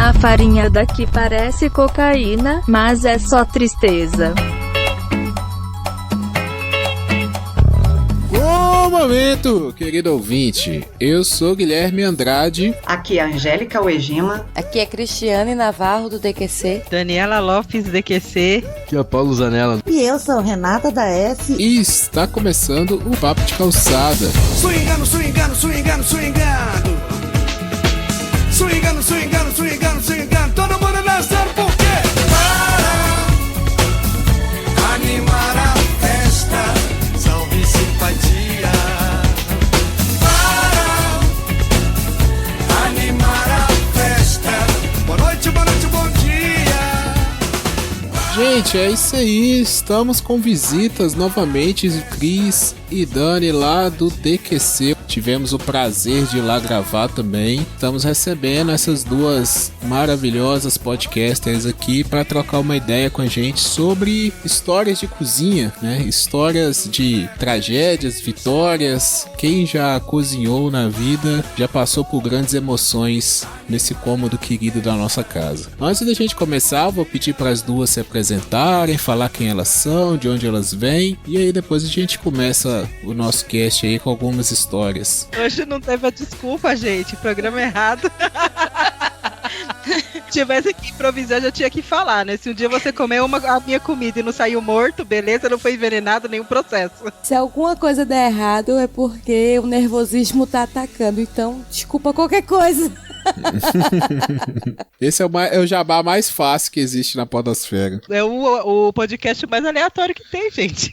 A farinha daqui parece cocaína, mas é só tristeza. Bom momento, querido ouvinte. Eu sou Guilherme Andrade. Aqui é a Angélica Uegima. Aqui é Cristiane Navarro, do DQC. Daniela Lopes, DQC. Aqui é Paulo Zanella. E eu sou Renata da S. E está começando o Papo de Calçada. Swingando, swingando, swingando, swingando. Swingando, swingando, swingando, swingando. Todo mundo dançando por quê? Para animar a festa. Salve simpatia. Para animar a festa. Boa noite, bom dia. Gente, é isso aí. Estamos com visitas novamente. Cris e Dani lá do DQC. Tivemos o prazer de ir lá gravar também. Estamos recebendo essas duas maravilhosas podcasters aqui para trocar uma ideia com a gente sobre histórias de cozinha, né? Histórias de tragédias, vitórias. Quem já cozinhou na vida já passou por grandes emoções nesse cômodo querido da nossa casa. Antes da gente começar, vou pedir para as duas se apresentarem, falar quem elas são, de onde elas vêm, e aí depois a gente começa o nosso cast aí com algumas histórias. Hoje não teve a desculpa, gente. Programa errado. Tivesse que improvisar, já tinha que falar, né? Se um dia você comeu a minha comida e não saiu morto, beleza, não foi envenenado, nenhum processo. Se alguma coisa der errado, é porque o nervosismo tá atacando. Então, desculpa qualquer coisa. Esse é o jabá mais fácil que existe na podosfera. É o podcast mais aleatório que tem, gente.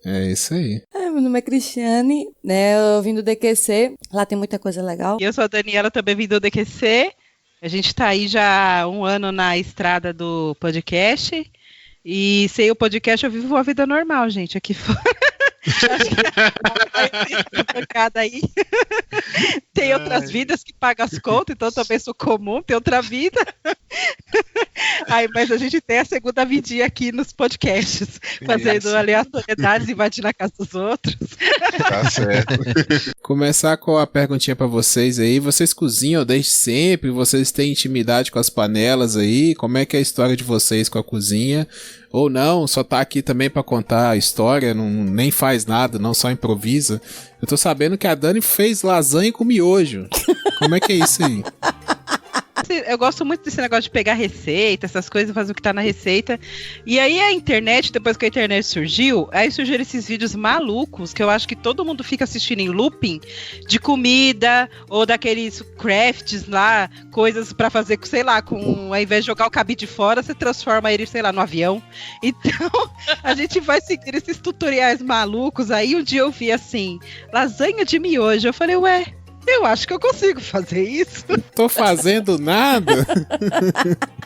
É isso aí. Meu nome é Cristiane, né? Eu vim do DQC. Lá tem muita coisa legal. E eu sou a Daniela, também vim do DQC. A gente tá aí já há um ano na estrada do podcast. E sem o podcast eu vivo uma vida normal, gente, aqui fora. Aí. Tem outras vidas que pagam as contas, então eu também sou comum, tem outra vida. Aí, mas a gente tem a segunda vidinha aqui nos podcasts, fazendo aleatoriedades, invadindo a casa dos outros. Tá certo. Começar com a perguntinha pra vocês aí. Vocês cozinham desde sempre? Vocês têm intimidade com as panelas aí? Como é que é a história de vocês com a cozinha? Ou não, só tá aqui também pra contar a história, nem faz nada, não só improvisa. Eu tô sabendo que a Dani fez lasanha com miojo. Como é que é isso aí? Eu gosto muito desse negócio de pegar receita, essas coisas, fazer o que tá na receita. E aí a internet, depois que a internet surgiu, aí surgiram esses vídeos malucos, que eu acho que todo mundo fica assistindo em looping, de comida, ou daqueles crafts lá, coisas pra fazer, sei lá, ao invés de jogar o cabide fora, você transforma ele, sei lá, no avião. Então, a gente vai seguir esses tutoriais malucos. Aí um dia eu vi assim, lasanha de miojo. Eu falei, ué, eu acho que eu consigo fazer isso. Tô fazendo nada.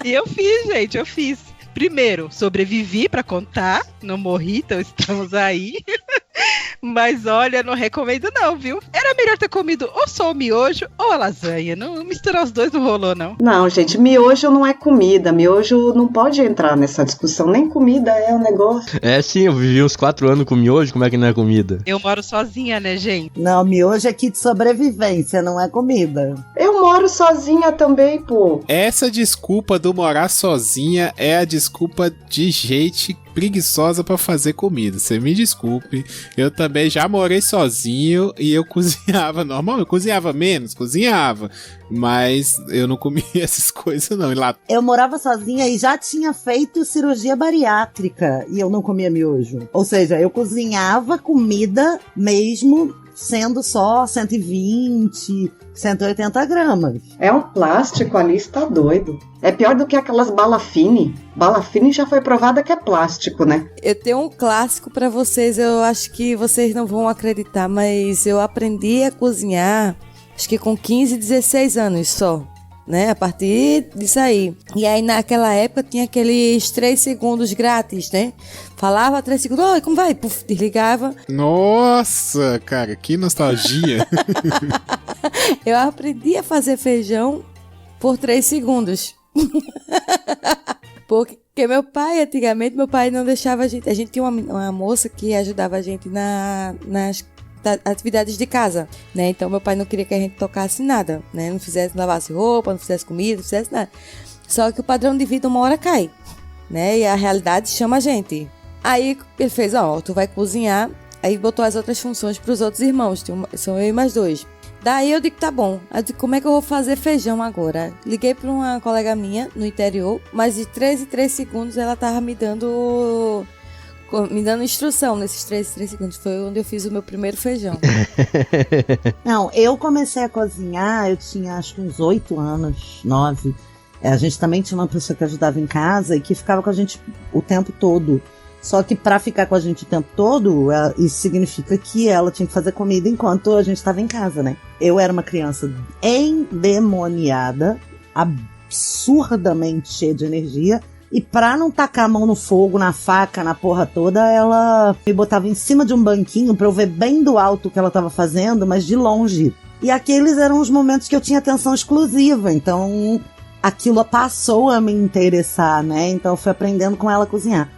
E eu fiz, gente, eu fiz. Primeiro, sobrevivi pra contar, não morri, então estamos aí. Mas olha, não recomendo não, viu? Era melhor ter comido ou só o miojo ou a lasanha. Não misturar os dois não rolou, não. Não, gente, miojo não é comida. Miojo não pode entrar nessa discussão. Nem comida é um negócio. É sim, eu vivi uns 4 anos com miojo, como é que não é comida? Eu moro sozinha, né, gente? Não, miojo é kit de sobrevivência, não é comida. Eu moro sozinha também, pô. Essa desculpa do morar sozinha é a desculpa de gente preguiçosa pra fazer comida. Você me desculpe, eu também já morei sozinho e eu cozinhava normal, eu cozinhava menos, cozinhava, mas eu não comia essas coisas não. E lá... Eu morava sozinha e já tinha feito cirurgia bariátrica e eu não comia miojo. Ou seja, eu cozinhava comida mesmo sendo só 120, 180 gramas. É um plástico ali, está doido. É pior do que aquelas bala fine. Bala fine já foi provada que é plástico, né? Eu tenho um clássico pra vocês, eu acho que vocês não vão acreditar, mas eu aprendi a cozinhar, acho que com 15, 16 anos só. Né, a partir disso aí. E aí naquela época tinha aqueles 3 segundos grátis, né? Falava 3 segundos, oi, como vai? Puf, desligava. Nossa, cara, que nostalgia. Eu aprendi a fazer feijão por 3 segundos. Porque meu pai, antigamente, meu pai não deixava a gente tinha uma moça que ajudava a gente nas atividades de casa, né? Então meu pai não queria que a gente tocasse nada, né? Não lavasse roupa, não fizesse comida, não fizesse nada. Só que o padrão de vida uma hora cai, né? E a realidade chama a gente. Aí ele fez, tu vai cozinhar, aí botou as outras funções pros outros irmãos, são eu e mais 2. Daí eu digo, tá bom, eu digo, como é que eu vou fazer feijão agora? Liguei pra uma colega minha no interior, mas de 3 em 3 segundos ela tava me dando instrução nesses 3 em 3 segundos. Foi onde eu fiz o meu primeiro feijão. Não, eu comecei a cozinhar, eu tinha acho que uns 8 anos, 9. A gente também tinha uma pessoa que ajudava em casa e que ficava com a gente o tempo todo. Só que pra ficar com a gente o tempo todo, isso significa que ela tinha que fazer comida enquanto a gente estava em casa, né? Eu era uma criança endemoniada, absurdamente cheia de energia. E pra não tacar a mão no fogo, na faca, na porra toda, ela me botava em cima de um banquinho pra eu ver bem do alto o que ela tava fazendo, mas de longe. E aqueles eram os momentos que eu tinha atenção exclusiva, então aquilo passou a me interessar, né? Então eu fui aprendendo com ela a cozinhar.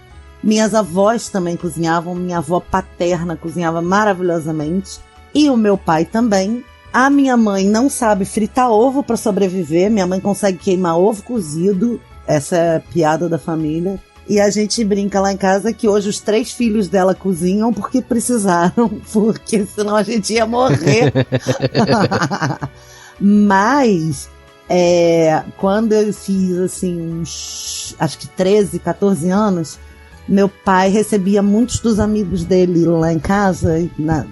Minhas avós também cozinhavam, minha avó paterna cozinhava maravilhosamente, e o meu pai também. A minha mãe não sabe fritar ovo pra sobreviver, minha mãe consegue queimar ovo cozido, essa é a piada da família. E a gente brinca lá em casa que hoje os 3 filhos dela cozinham porque precisaram, porque senão a gente ia morrer. Mas quando eu fiz assim uns, acho que 13, 14 anos, meu pai recebia muitos dos amigos dele lá em casa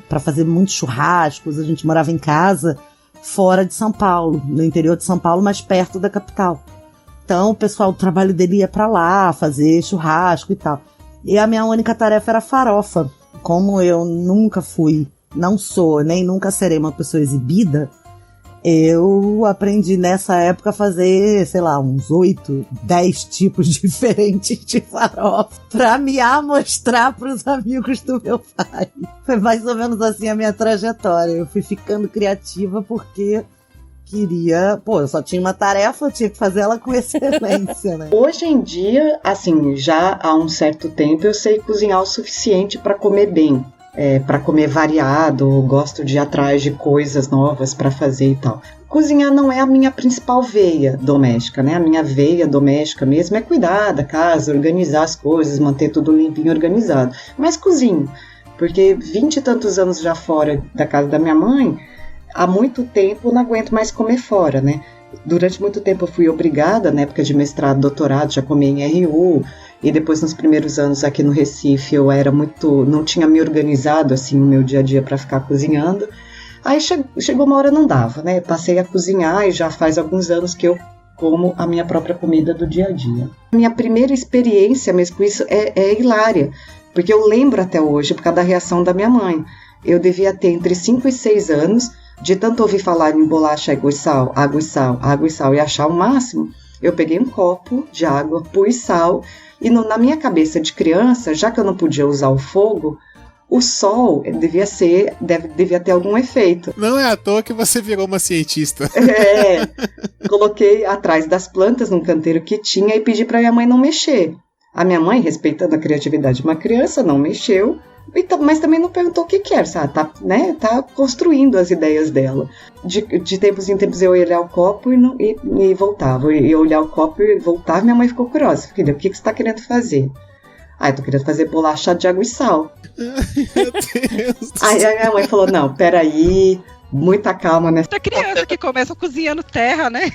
para fazer muitos churrascos. A gente morava em casa fora de São Paulo, no interior de São Paulo, mas perto da capital. Então o pessoal do trabalho dele ia pra lá fazer churrasco e tal. E a minha única tarefa era farofa. Como eu nunca fui, não sou, nem nunca serei uma pessoa exibida, eu aprendi nessa época a fazer, sei lá, uns 8, 10 tipos diferentes de farofa pra me amostrar pros amigos do meu pai. Foi mais ou menos assim a minha trajetória. Eu fui ficando criativa porque eu só tinha uma tarefa, eu tinha que fazer ela com excelência, né? Hoje em dia, assim, já há um certo tempo eu sei cozinhar o suficiente para comer bem. Para comer variado, gosto de ir atrás de coisas novas para fazer e tal. Cozinhar não é a minha principal veia doméstica, né? A minha veia doméstica mesmo é cuidar da casa, organizar as coisas, manter tudo limpinho, organizado. Mas cozinho, porque 20 e tantos anos já fora da casa da minha mãe, há muito tempo não aguento mais comer fora, né? Durante muito tempo eu fui obrigada, na época de mestrado, doutorado, já comi em RU, e depois nos primeiros anos aqui no Recife eu não tinha me organizado assim o meu dia a dia para ficar cozinhando. Aí chegou uma hora não dava, né? Passei a cozinhar e já faz alguns anos que eu como a minha própria comida do dia a dia. Minha primeira experiência mesmo com isso é hilária, porque eu lembro até hoje por causa da reação da minha mãe. Eu devia ter entre 5 e 6 anos, de tanto ouvir falar em bolacha, água e sal, água e sal, água e sal e achar o máximo, eu peguei um copo de água, pus sal e na minha cabeça de criança, já que eu não podia usar o fogo, o sol devia ter algum efeito. Não é à toa que você virou uma cientista. Coloquei atrás das plantas num canteiro que tinha e pedi para minha mãe não mexer. A minha mãe, respeitando a criatividade de uma criança, não mexeu. Mas também não perguntou o que era, sabe? Tá construindo as ideias dela. De tempos em tempos eu ia olhar o copo e voltava. Eu ia olhar o copo e voltava. Minha mãe ficou curiosa. Filha, o que você está querendo fazer? Eu tô querendo fazer bolacha de água e sal. Meu Deus. Aí a minha mãe falou, não, peraí, muita calma nessa... Essa criança que começa cozinhando terra, né?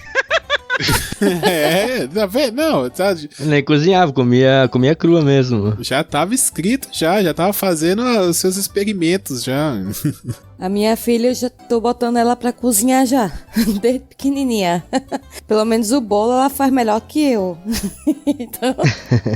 Tá vendo? Não, tá... Nem cozinhava, comia crua mesmo. Já tava escrito, já tava fazendo os seus experimentos já. A minha filha, eu já tô botando ela pra cozinhar já, desde pequenininha. Pelo menos o bolo ela faz melhor que eu. Então...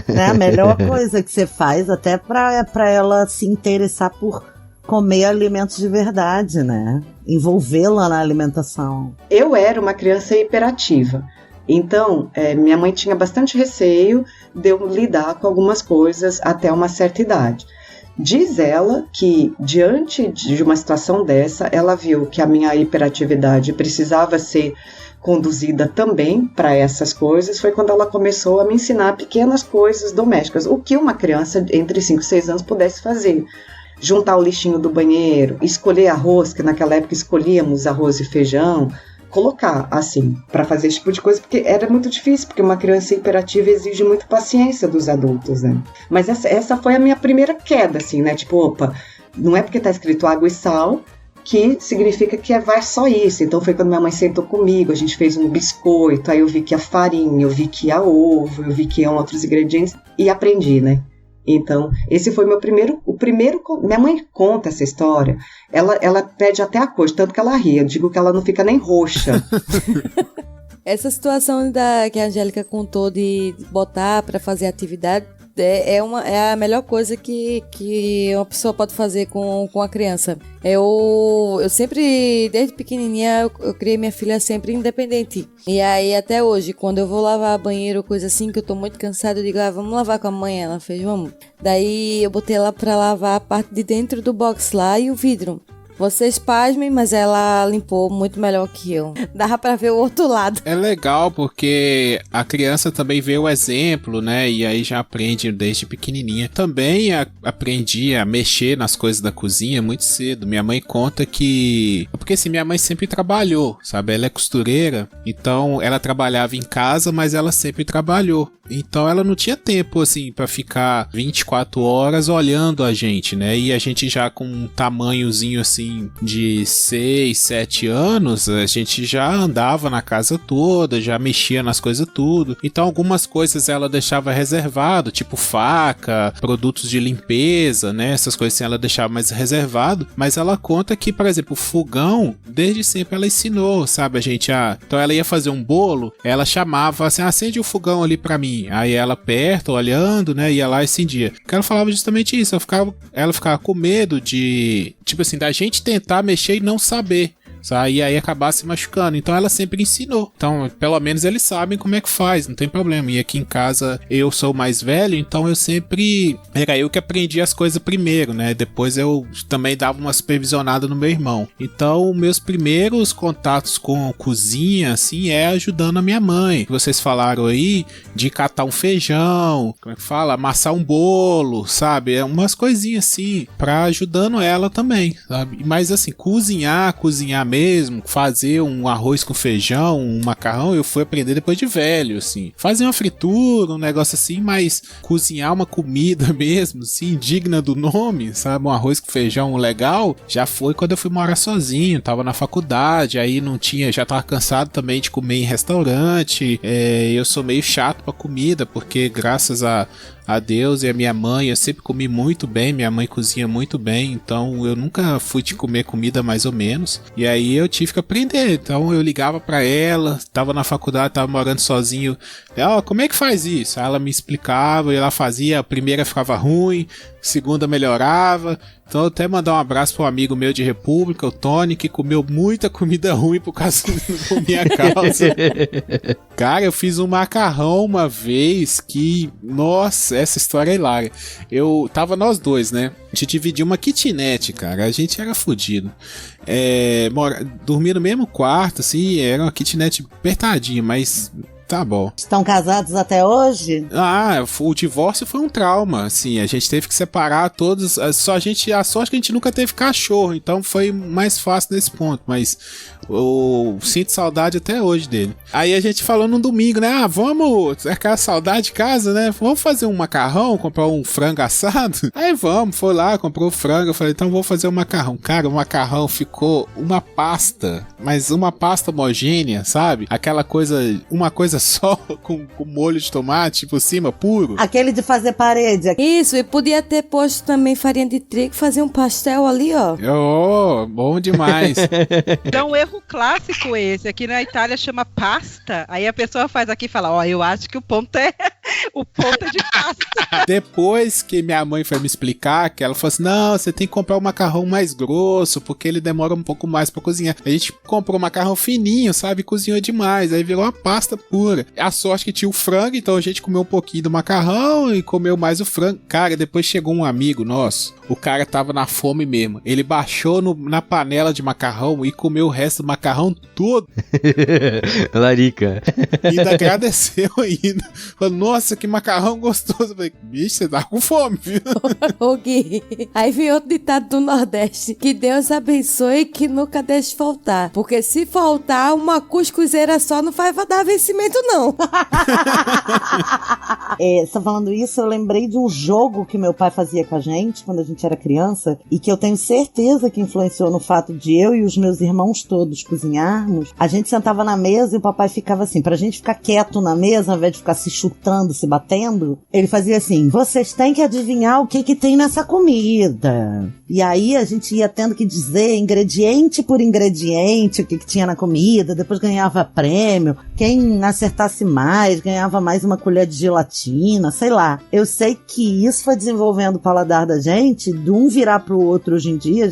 É a melhor coisa que você faz, até pra ela se interessar por comer alimentos de verdade, né? Envolvê-la na alimentação. Eu era uma criança hiperativa. Então, minha mãe tinha bastante receio de eu lidar com algumas coisas até uma certa idade. Diz ela que, diante de uma situação dessa, ela viu que a minha hiperatividade precisava ser conduzida também para essas coisas. Foi quando ela começou a me ensinar pequenas coisas domésticas, o que uma criança entre 5 e 6 anos pudesse fazer. juntar o lixinho do banheiro, escolher arroz, que naquela época escolhíamos arroz e feijão, colocar, assim, para fazer esse tipo de coisa, porque era muito difícil, porque uma criança hiperativa exige muito paciência dos adultos, né? Mas essa foi a minha primeira queda, assim, né? Tipo, opa, não é porque tá escrito água e sal que significa que vai só isso. Então foi quando minha mãe sentou comigo, a gente fez um biscoito, aí eu vi que ia farinha, eu vi que ia ovo, eu vi que iam outros ingredientes, e aprendi, né? Então, esse foi o primeiro. Minha mãe conta essa história, ela perde até a cor, tanto que ela ri. Eu digo que ela não fica nem roxa. Essa situação que a Angélica contou de botar para fazer atividade é a melhor coisa que uma pessoa pode fazer com a criança. Eu sempre, desde pequenininha, eu criei minha filha sempre independente. E aí, até hoje, quando eu vou lavar banheiro, coisa assim, que eu tô muito cansada, eu digo, vamos lavar com a mãe. Ela fez, vamos. Daí, eu botei ela pra lavar a parte de dentro do box lá e o vidro. Vocês pasmem, mas ela limpou muito melhor que eu. Dava pra ver o outro lado. É legal porque a criança também vê o exemplo, né? E aí já aprende desde pequenininha. Também aprendi a mexer nas coisas da cozinha muito cedo. Minha mãe conta que... Porque assim, minha mãe sempre trabalhou, sabe? Ela é costureira, então ela trabalhava em casa, mas ela sempre trabalhou. Então ela não tinha tempo, assim, pra ficar 24 horas olhando a gente, né? E a gente já com um tamanhozinho, assim, de 6, 7 anos, a gente já andava na casa toda, já mexia nas coisas tudo. Então algumas coisas ela deixava reservado, tipo faca, produtos de limpeza, né? Essas coisas assim ela deixava mais reservado. Mas ela conta que, por exemplo, o fogão, desde sempre ela ensinou, sabe? A gente, então ela ia fazer um bolo, ela chamava assim, acende o fogão ali pra mim. Aí ela perto, olhando, né? Ia lá e acendia. Porque ela falava justamente isso, ela ficava com medo de, tipo assim, da gente tentar mexer e não saber. E aí acabar se machucando. Então ela sempre ensinou. Então, pelo menos eles sabem como é que faz, não tem problema. E aqui em casa eu sou o mais velho, então eu sempre... Era eu que aprendi as coisas primeiro, né? Depois eu também dava uma supervisionada no meu irmão. Então, meus primeiros contatos com cozinha, assim, é ajudando a minha mãe. Vocês falaram aí de catar um feijão, como é que fala? Amassar um bolo, sabe? É umas coisinhas assim, pra ajudando ela também, sabe? Mas assim, cozinhar mesmo, fazer um arroz com feijão, um macarrão, eu fui aprender depois de velho, assim. Fazer uma fritura, um negócio assim, mas cozinhar uma comida mesmo, assim, digna do nome, sabe? Um arroz com feijão legal, já foi quando eu fui morar sozinho, tava na faculdade, aí não tinha, já tava cansado também de comer em restaurante, eu sou meio chato pra comida, porque graças a Deus e a minha mãe, eu sempre comi muito bem, minha mãe cozinha muito bem, então eu nunca fui de comer comida mais ou menos, e aí eu tive que aprender. Então eu ligava pra ela, tava na faculdade, tava morando sozinho, como é que faz isso? Aí ela me explicava, e ela fazia, a primeira ficava ruim, a segunda melhorava. Então eu até mandar um abraço para um amigo meu de República, o Tony, que comeu muita comida ruim por causa da minha causa. Cara, eu fiz um macarrão uma vez que, nossa, essa história é hilária. Tava nós dois, né? A gente dividia uma kitnet, cara. A gente era fodido. Dormia no mesmo quarto, assim, era uma kitnet apertadinha, mas... Tá bom. Estão casados até hoje? O divórcio foi um trauma, assim, a gente teve que separar todos, a sorte que a gente nunca teve cachorro, então foi mais fácil nesse ponto, mas eu sinto saudade até hoje dele. Aí a gente falou num domingo, né, vamos, aquela saudade de casa, né, vamos fazer um macarrão, comprar um frango assado? Aí vamos, foi lá, comprou o frango, eu falei, então vou fazer um macarrão. Cara, o macarrão ficou uma pasta, mas uma pasta homogênea, sabe? Aquela coisa, uma coisa só com molho de tomate por cima, puro. Aquele de fazer parede. Isso, e podia ter posto também farinha de trigo e fazer um pastel ali, ó. Bom demais. É um erro clássico esse. Aqui na Itália chama pasta. Aí a pessoa faz aqui e fala, eu acho que o ponto é de pasta. Depois que minha mãe foi me explicar, que ela falou assim, não, você tem que comprar um macarrão mais grosso, porque ele demora um pouco mais pra cozinhar. A gente comprou um macarrão fininho, sabe? Cozinhou demais. Aí virou uma pasta pura. A sorte que tinha o frango, então a gente comeu um pouquinho do macarrão e comeu mais o frango. Cara, depois chegou um amigo nosso, o cara tava na fome mesmo. Ele baixou na panela de macarrão e comeu o resto do macarrão todo. Larica. E ainda agradeceu ainda. Falou, nossa, nossa, que macarrão gostoso. Eu falei, bicho, você tá com fome, viu? Ô Gui, aí vem outro ditado do Nordeste, que Deus abençoe e que nunca deixe faltar, porque se faltar uma cuscuzeira só não vai dar vencimento não. Você tá falando isso, eu lembrei de um jogo que meu pai fazia com a gente quando a gente era criança e que eu tenho certeza que influenciou no fato de eu e os meus irmãos todos cozinharmos. A gente sentava na mesa e o papai ficava assim, pra gente ficar quieto na mesa, ao invés de ficar se chutando, se batendo, ele fazia assim, vocês têm que adivinhar o que tem nessa comida. E aí a gente ia tendo que dizer ingrediente por ingrediente o que tinha na comida, depois ganhava prêmio, quem acertasse mais ganhava mais uma colher de gelatina, sei lá. Eu sei que isso foi desenvolvendo o paladar da gente, de um virar pro outro hoje em dia,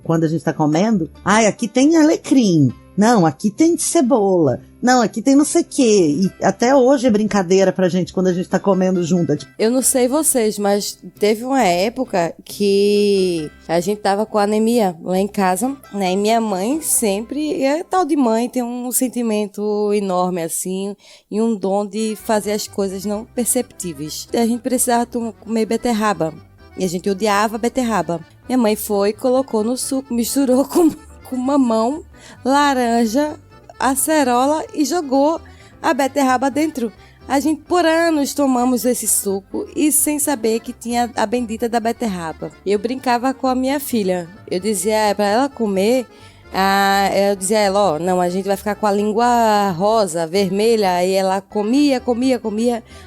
quando a gente tá comendo, aqui tem alecrim, não, aqui tem cebola, não, aqui tem não sei o quê. E até hoje é brincadeira pra gente quando a gente tá comendo junto. Eu não sei vocês, mas teve uma época que a gente tava com anemia lá em casa, né? E minha mãe sempre, tal de mãe, tem um sentimento enorme assim, e um dom de fazer as coisas não perceptíveis. A gente precisava comer beterraba, e a gente odiava beterraba. Minha mãe foi, colocou no suco, misturou com mamão, laranja, acerola e jogou a beterraba dentro. A gente por anos tomamos esse suco e sem saber que tinha a bendita da beterraba. Eu brincava com a minha filha. Eu dizia pra ela comer, eu dizia a ela, não, a gente vai ficar com a língua rosa, vermelha. Aí ela comia.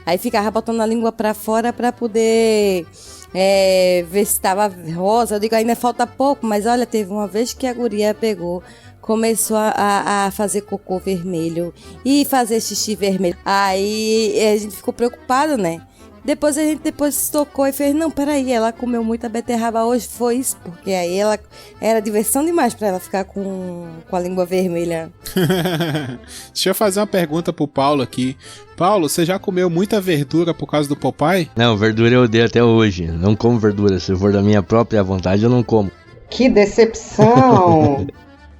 Aí ficava botando a língua pra fora pra poder ver se estava rosa. Eu digo, ainda falta pouco, mas olha, teve uma vez que a guria começou a fazer cocô vermelho e fazer xixi vermelho. Aí a gente ficou preocupado, né? Depois a gente tocou e fez, não, peraí, ela comeu muita beterraba hoje, foi isso, porque aí era diversão demais pra ela ficar com a língua vermelha. Deixa eu fazer uma pergunta pro Paulo aqui. Paulo, você já comeu muita verdura por causa do Popeye? Não, verdura eu odeio até hoje. Não como verdura, se for da minha própria vontade eu não como. Que decepção!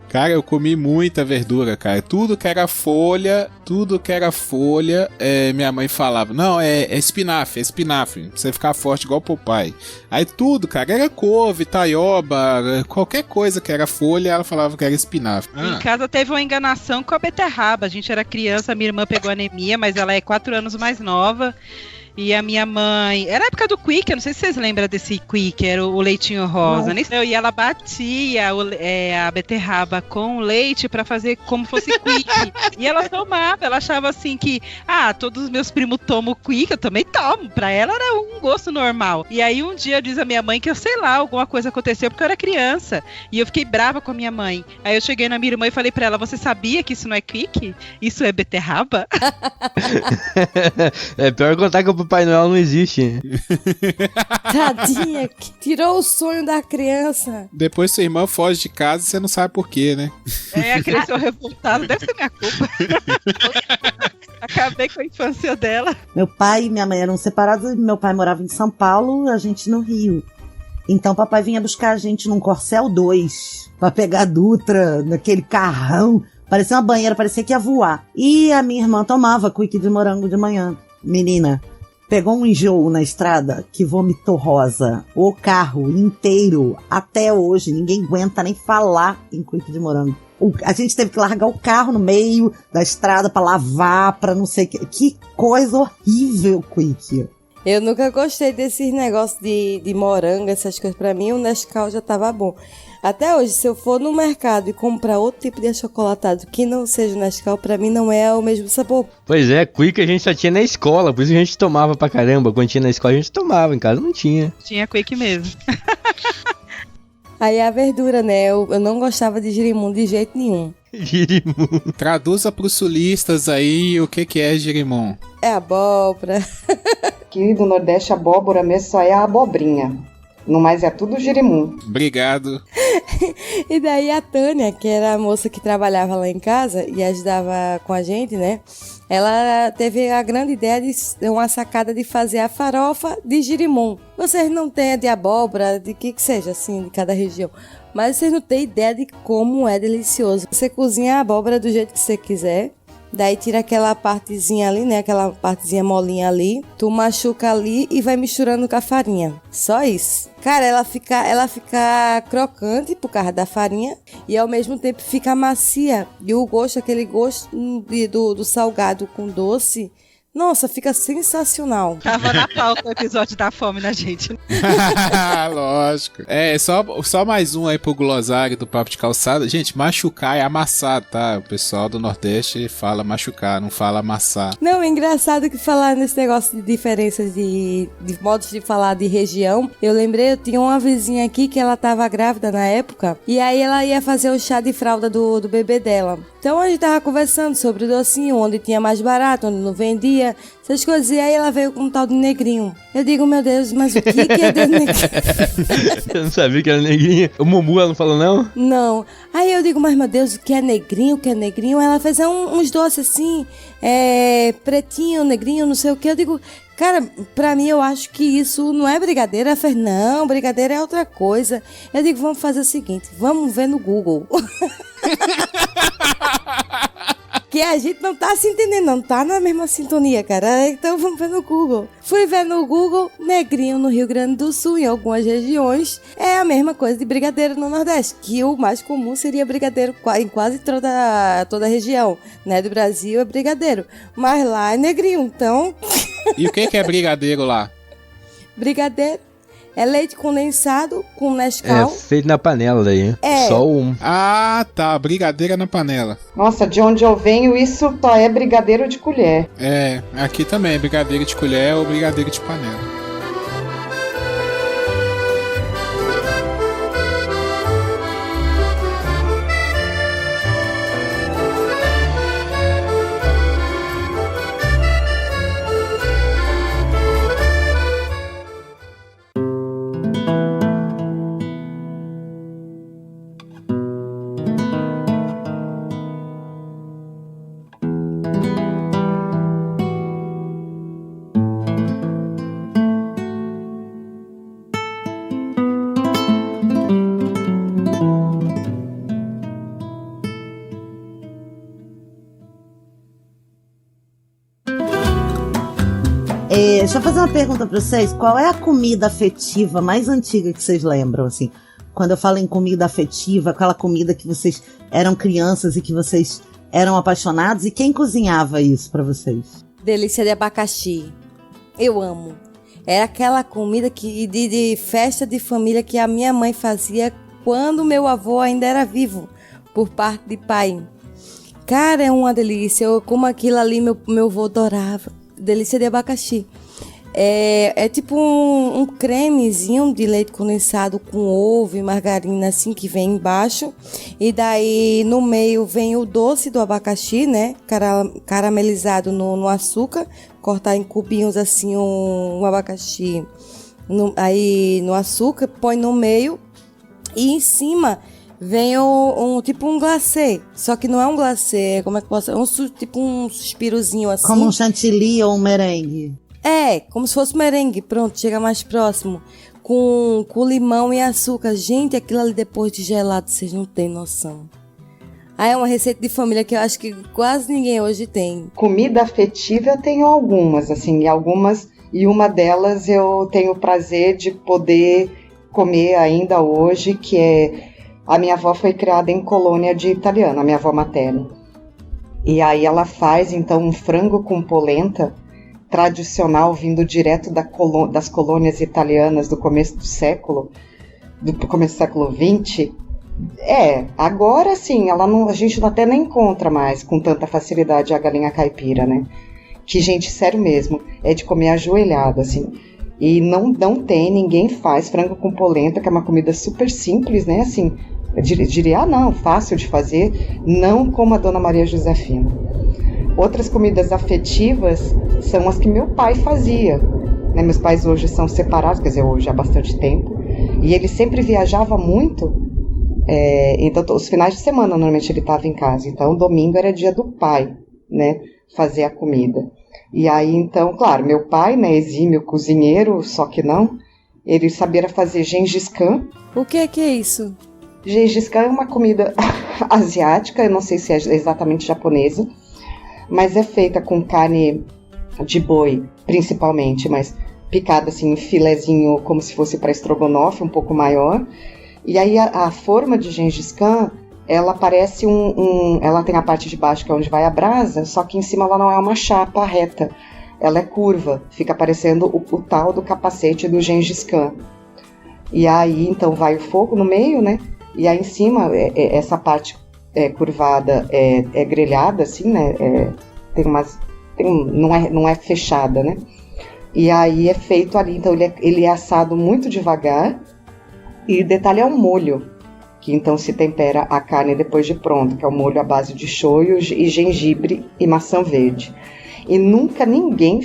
Cara, eu comi muita verdura, cara. Tudo que era folha, minha mãe falava, não, é espinafre, pra você ficar forte igual o Popeye. Aí tudo, cara, era couve, taioba, qualquer coisa que era folha, ela falava que era espinafre. Em casa teve uma enganação com a beterraba. A gente era criança, minha irmã pegou anemia, mas ela é 4 anos mais nova. E a minha mãe... Era a época do Quick, eu não sei se vocês lembram desse Quick, era o leitinho rosa. E ela batia a beterraba com leite pra fazer como fosse Quick. E ela tomava, ela achava assim que... todos os meus primos tomam Quick, eu também tomo. Pra ela era um gosto normal. E aí um dia diz a minha mãe que eu sei lá, alguma coisa aconteceu porque eu era criança. E eu fiquei brava com a minha mãe. Aí eu cheguei na minha irmã e falei pra ela, você sabia que isso não é Quick? Isso é beterraba? É pior contar que o Papai Noel não existe. Tadinha, que tirou o sonho da criança. Depois sua irmã foge de casa e você não sabe por quê, né? Cresceu revoltada, deve ser minha culpa. Acabei com a infância dela. Meu pai e minha mãe eram separados, meu pai morava em São Paulo, a gente no Rio. Então papai vinha buscar a gente num Corcel 2 pra pegar a Dutra, naquele carrão. Parecia uma banheira, parecia que ia voar. E a minha irmã tomava Quick de morango de manhã. Menina, pegou um enjoo na estrada que vomitou rosa. O carro inteiro, até hoje, ninguém aguenta nem falar em Quick de morango. A gente teve que largar o carro no meio da estrada pra lavar, pra não sei o que. Que coisa horrível, Quick. Eu nunca gostei desses negócios de morango, essas coisas. Pra mim, o Nescau já tava bom. Até hoje, se eu for no mercado e comprar outro tipo de achocolatado que não seja Nescau, pra mim não é o mesmo sabor. Pois é, Quick a gente só tinha na escola, por isso que a gente tomava pra caramba. Quando tinha na escola a gente tomava, em casa não tinha. Tinha Quick mesmo. Aí a verdura, né? Eu não gostava de girimum de jeito nenhum. Girimum. Traduza pros sulistas aí o que é girimum. É abóbora. Aqui do Nordeste, abóbora mesmo só é a abobrinha. No mais é tudo girimum. Obrigado. E daí a Tânia, que era a moça que trabalhava lá em casa e ajudava com a gente, né? Ela teve a grande ideia de uma sacada de fazer a farofa de girimum. Vocês não têm a de abóbora, de que seja, assim, de cada região. Mas vocês não têm ideia de como é delicioso. Você cozinha a abóbora do jeito que você quiser. Daí tira aquela partezinha ali, né? Aquela partezinha molinha ali. Tu machuca ali e vai misturando com a farinha. Só isso. Cara, ela fica crocante por causa da farinha e ao mesmo tempo fica macia. E o gosto, aquele gosto do salgado com doce, nossa, fica sensacional. Tava na pauta o episódio da fome na gente. Lógico. É, só mais um aí pro glossário do Papo de Calçada. Gente, machucar é amassar, tá? O pessoal do Nordeste fala machucar, não fala amassar. Não, é engraçado que falar nesse negócio de diferenças de modos de falar de região. Eu lembrei, eu tinha uma vizinha aqui que ela tava grávida na época. E aí ela ia fazer o chá de fralda do bebê dela. Então a gente tava conversando sobre o docinho, onde tinha mais barato, onde não vendia, essas coisas. E aí ela veio com um tal de negrinho. Eu digo, meu Deus, mas o que é de negrinho? Eu não sabia que era negrinho. O Mumu, ela não falou não? Não. Aí eu digo, mas meu Deus, o que é negrinho, o que é negrinho? Ela fez uns doces assim, pretinho, negrinho, não sei o que. Eu digo, cara, pra mim eu acho que isso não é brigadeiro. Ela fez, não, brigadeiro é outra coisa. Eu digo, vamos fazer o seguinte, vamos ver no Google. Que a gente não tá se entendendo, não tá na mesma sintonia, cara. Então vamos ver no Google. Fui ver no Google, negrinho no Rio Grande do Sul, em algumas regiões, é a mesma coisa de brigadeiro no Nordeste, que o mais comum seria brigadeiro em quase toda a região, né? Do Brasil é brigadeiro, mas lá é negrinho, então... E o que é brigadeiro lá? Brigadeiro é leite condensado com Nescau. É feito na panela daí. É. Só um. Ah, tá. Brigadeira na panela. Nossa, de onde eu venho, isso só é brigadeiro de colher. É, aqui também. Brigadeiro de colher ou brigadeiro de panela. Deixa eu fazer uma pergunta pra vocês. Qual é a comida afetiva mais antiga que vocês lembram, assim? Quando eu falo em comida afetiva, aquela comida que vocês eram crianças e que vocês eram apaixonados, e quem cozinhava isso pra vocês? Delícia de abacaxi. Eu amo. Era aquela comida de festa de família que a minha mãe fazia quando meu avô ainda era vivo, por parte de pai. Cara, é uma delícia. Eu como aquilo ali, meu avô adorava. Delícia de abacaxi. É tipo um cremezinho de leite condensado com ovo e margarina assim que vem embaixo. E daí no meio vem o doce do abacaxi, né? Caramelizado no açúcar. Cortar em cubinhos assim um abacaxi aí no açúcar, põe no meio. E em cima vem tipo um glacê. Só que não é um glacê, como é que posso... tipo um suspirozinho assim. Como um chantilly ou um merengue? É, como se fosse merengue. Pronto, chega mais próximo. Com limão e açúcar. Gente, aquilo ali depois de gelado, vocês não têm noção. É uma receita de família que eu acho que quase ninguém hoje tem. Comida afetiva eu tenho algumas, assim, e uma delas eu tenho o prazer de poder comer ainda hoje, que é... A minha avó foi criada em colônia de italiano, a minha avó materna. E aí ela faz, então, um frango com polenta tradicional, vindo direto das colônias italianas do começo do século XX. Agora sim, a gente até não encontra mais com tanta facilidade a galinha caipira, né? Que, gente, sério mesmo, é de comer ajoelhado, assim. E não tem, ninguém faz frango com polenta, que é uma comida super simples, né? Assim, eu diria, fácil de fazer, não como a Dona Maria Josefina. Outras comidas afetivas são as que meu pai fazia, né? Meus pais hoje são separados, quer dizer, hoje há bastante tempo, e ele sempre viajava muito, então os finais de semana normalmente ele estava em casa, então domingo era dia do pai, né? Fazer a comida. E aí, então, claro, meu pai, né, exímio cozinheiro, só que não, ele sabia fazer Gengis Khan. O que é isso? Gengis Khan é uma comida asiática, eu não sei se é exatamente japonesa, mas é feita com carne de boi, principalmente, mas picada assim em filezinho, como se fosse para estrogonofe, um pouco maior. E aí a forma de Gengis Khan, ela parece ela tem a parte de baixo que é onde vai a brasa, só que em cima ela não é uma chapa reta, ela é curva, fica parecendo o tal do capacete do Gengis Khan. E aí então vai o fogo no meio, né? E aí em cima, essa parte curvada é grelhada, assim, né? Não é fechada, né? E aí é feito ali, então ele é assado muito devagar. E o detalhe é o molho, que então se tempera a carne depois de pronto, que é o molho à base de shoyu e gengibre e maçã verde. E nunca ninguém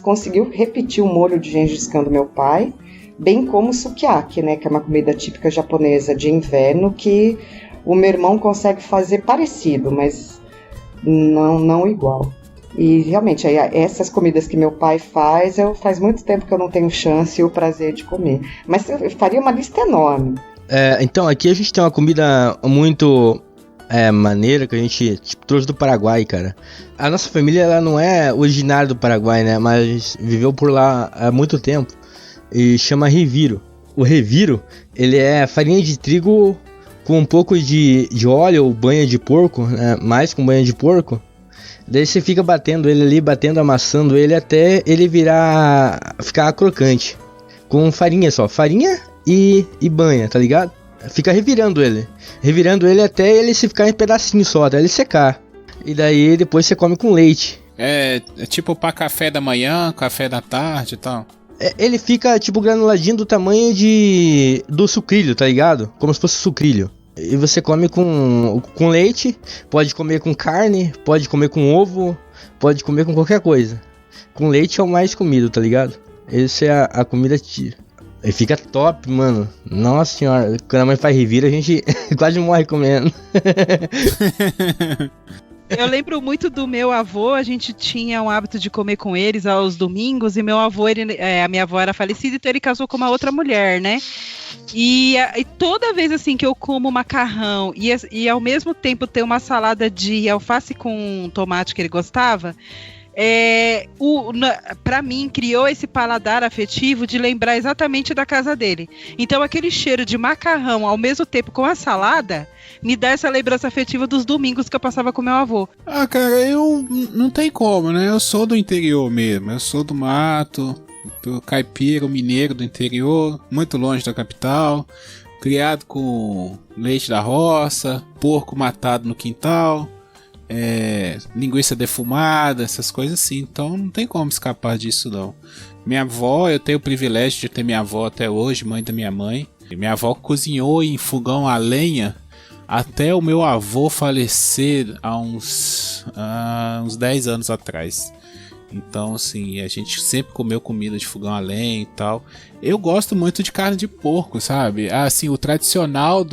conseguiu repetir o molho de Gengis Khan do meu pai, bem como o sukiyaki, né, que é uma comida típica japonesa de inverno, que o meu irmão consegue fazer parecido, mas não igual. E realmente, aí, essas comidas que meu pai faz muito tempo que eu não tenho chance e o prazer de comer. Mas eu faria uma lista enorme. Então, aqui a gente tem uma comida muito maneira que a gente trouxe do Paraguai, cara. A nossa família ela não é originária do Paraguai, né? Mas viveu por lá há muito tempo. E chama reviro. O reviro, ele é farinha de trigo com um pouco de óleo ou banha de porco, né? Mais com banha de porco. Daí você fica batendo ele ali, amassando ele até ele ficar crocante. Com farinha só, farinha e banha, tá ligado? Fica revirando ele até ele se ficar em pedacinho só, até ele secar. E daí depois você come com leite. É tipo pra café da manhã, café da tarde e tal. Ele fica tipo granuladinho do tamanho do sucrilho, tá ligado? Como se fosse sucrilho. E você come com leite, pode comer com carne, pode comer com ovo, pode comer com qualquer coisa. Com leite é o mais comido, tá ligado? Essa é a comida e fica top, mano. Nossa senhora, quando a mãe faz revira, a gente quase morre comendo. Eu lembro muito do meu avô, a gente tinha o hábito de comer com eles aos domingos, e meu avô, a minha avó era falecida, então ele casou com uma outra mulher, né? E toda vez assim que eu como macarrão e ao mesmo tempo ter uma salada de alface com tomate que ele gostava, pra mim criou esse paladar afetivo de lembrar exatamente da casa dele. Então aquele cheiro de macarrão ao mesmo tempo com a salada me dá essa lembrança afetiva dos domingos que eu passava com meu avô. Ah, cara, eu não tem como, né? Eu sou do interior mesmo, eu sou do mato, do caipira, mineiro do interior, muito longe da capital, criado com leite da roça, porco matado no quintal, linguiça defumada, essas coisas assim. Então não tem como escapar disso não. Minha avó, eu tenho o privilégio de ter minha avó até hoje, mãe da minha mãe. Minha avó cozinhou em fogão a lenha até o meu avô falecer há uns 10 anos atrás. Então, assim, a gente sempre comeu comida de fogão a lenha e tal. Eu gosto muito de carne de porco, sabe? Assim, o tradicional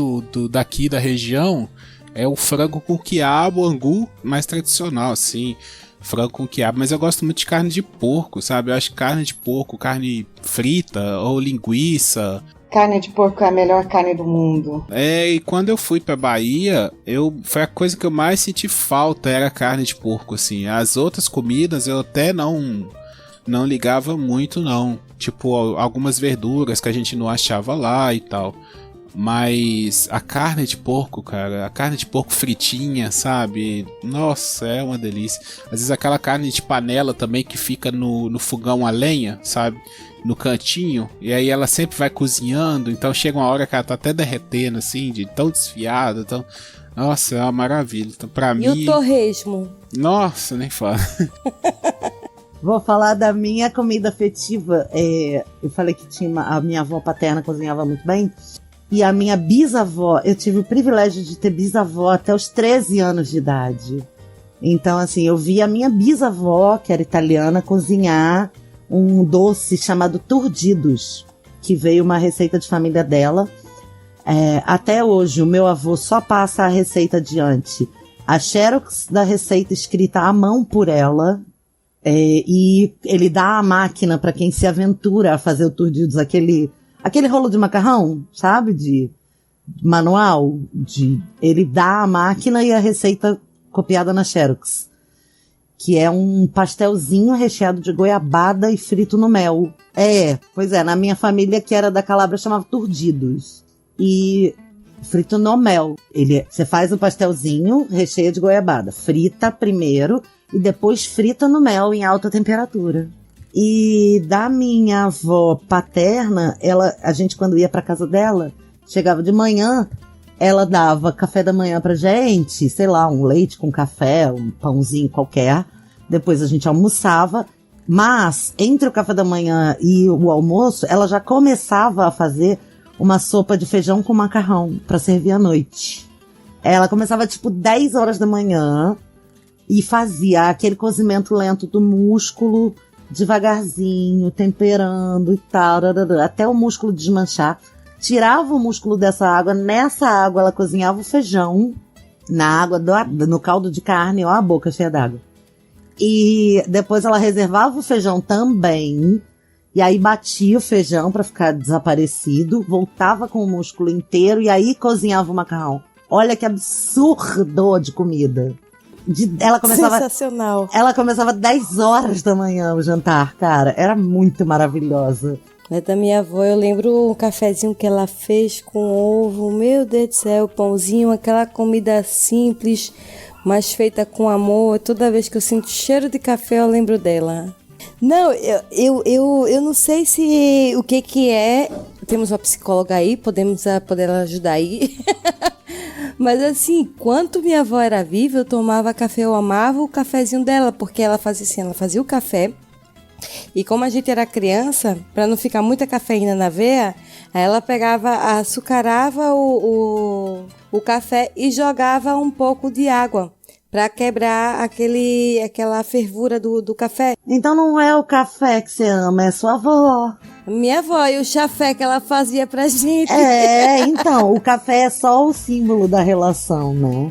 daqui da região é o frango com quiabo, angu, mais tradicional, assim. Frango com quiabo, mas eu gosto muito de carne de porco, sabe? Eu acho que carne de porco, carne frita ou linguiça. Carne de porco é a melhor carne do mundo. E quando eu fui pra Bahia, foi a coisa que eu mais senti falta, era a carne de porco, assim. As outras comidas eu até não ligava muito, não. Tipo, algumas verduras que a gente não achava lá e tal. Mas a carne de porco, cara, a carne de porco fritinha, sabe? Nossa, é uma delícia. Às vezes aquela carne de panela também que fica no fogão a lenha, sabe? No cantinho, e aí ela sempre vai cozinhando, então chega uma hora que ela tá até derretendo, assim, de tão desfiada, tão... Nossa, é uma maravilha. Então, pra mim... E o torresmo? Nossa, nem fala. Vou falar da minha comida afetiva. Eu falei que a minha avó paterna cozinhava muito bem. E a minha bisavó, eu tive o privilégio de ter bisavó até os 13 anos de idade. Então, assim, eu vi a minha bisavó, que era italiana, cozinhar um doce chamado turdidos, que veio uma receita de família dela. Até hoje, o meu avô só passa a receita adiante. A xerox da receita escrita à mão por ela, e ele dá a máquina para quem se aventura a fazer o turdidos, aquele rolo de macarrão, sabe? De manual. Ele dá a máquina e a receita copiada na xerox. que é um pastelzinho recheado de goiabada e frito no mel. Pois é, na minha família, que era da Calabria, chamava turdidos. E frito no mel. Você faz o pastelzinho, recheio de goiabada. Frita primeiro e depois frita no mel em alta temperatura. E da minha avó paterna, a gente quando ia pra casa dela, chegava de manhã, ela dava café da manhã pra gente, sei lá, um leite com café, um pãozinho qualquer. Depois a gente almoçava, mas entre o café da manhã e o almoço, ela já começava a fazer uma sopa de feijão com macarrão pra servir à noite. Ela começava tipo 10 horas da manhã e fazia aquele cozimento lento do músculo, devagarzinho, temperando e tal, até o músculo desmanchar. Tirava o músculo dessa água, nessa água ela cozinhava o feijão, na água, no caldo de carne, ó a boca cheia d'água. E depois ela reservava o feijão também, e aí batia o feijão pra ficar desaparecido, voltava com o músculo inteiro e aí cozinhava o macarrão. Olha que absurdo de comida. Sensacional. Ela começava 10 horas da manhã o jantar, cara. Era muito maravilhosa. Da minha avó, eu lembro um cafezinho que ela fez com ovo. Meu Deus do céu, pãozinho, aquela comida simples, mas feita com amor. Toda vez que eu sinto cheiro de café, eu lembro dela. Não, eu não sei se o que é. Temos uma psicóloga aí, podemos poder ajudar aí. Mas assim, enquanto minha avó era viva, eu tomava café, eu amava o cafezinho dela, porque ela fazia assim, ela fazia o café. E como a gente era criança, para não ficar muita cafeína na veia, aí ela pegava, açucarava o café e jogava um pouco de água para quebrar aquela fervura do café. Então não é o café que você ama, é sua avó. Minha avó e o chafé que ela fazia pra gente. Então, o café é só o símbolo da relação, né?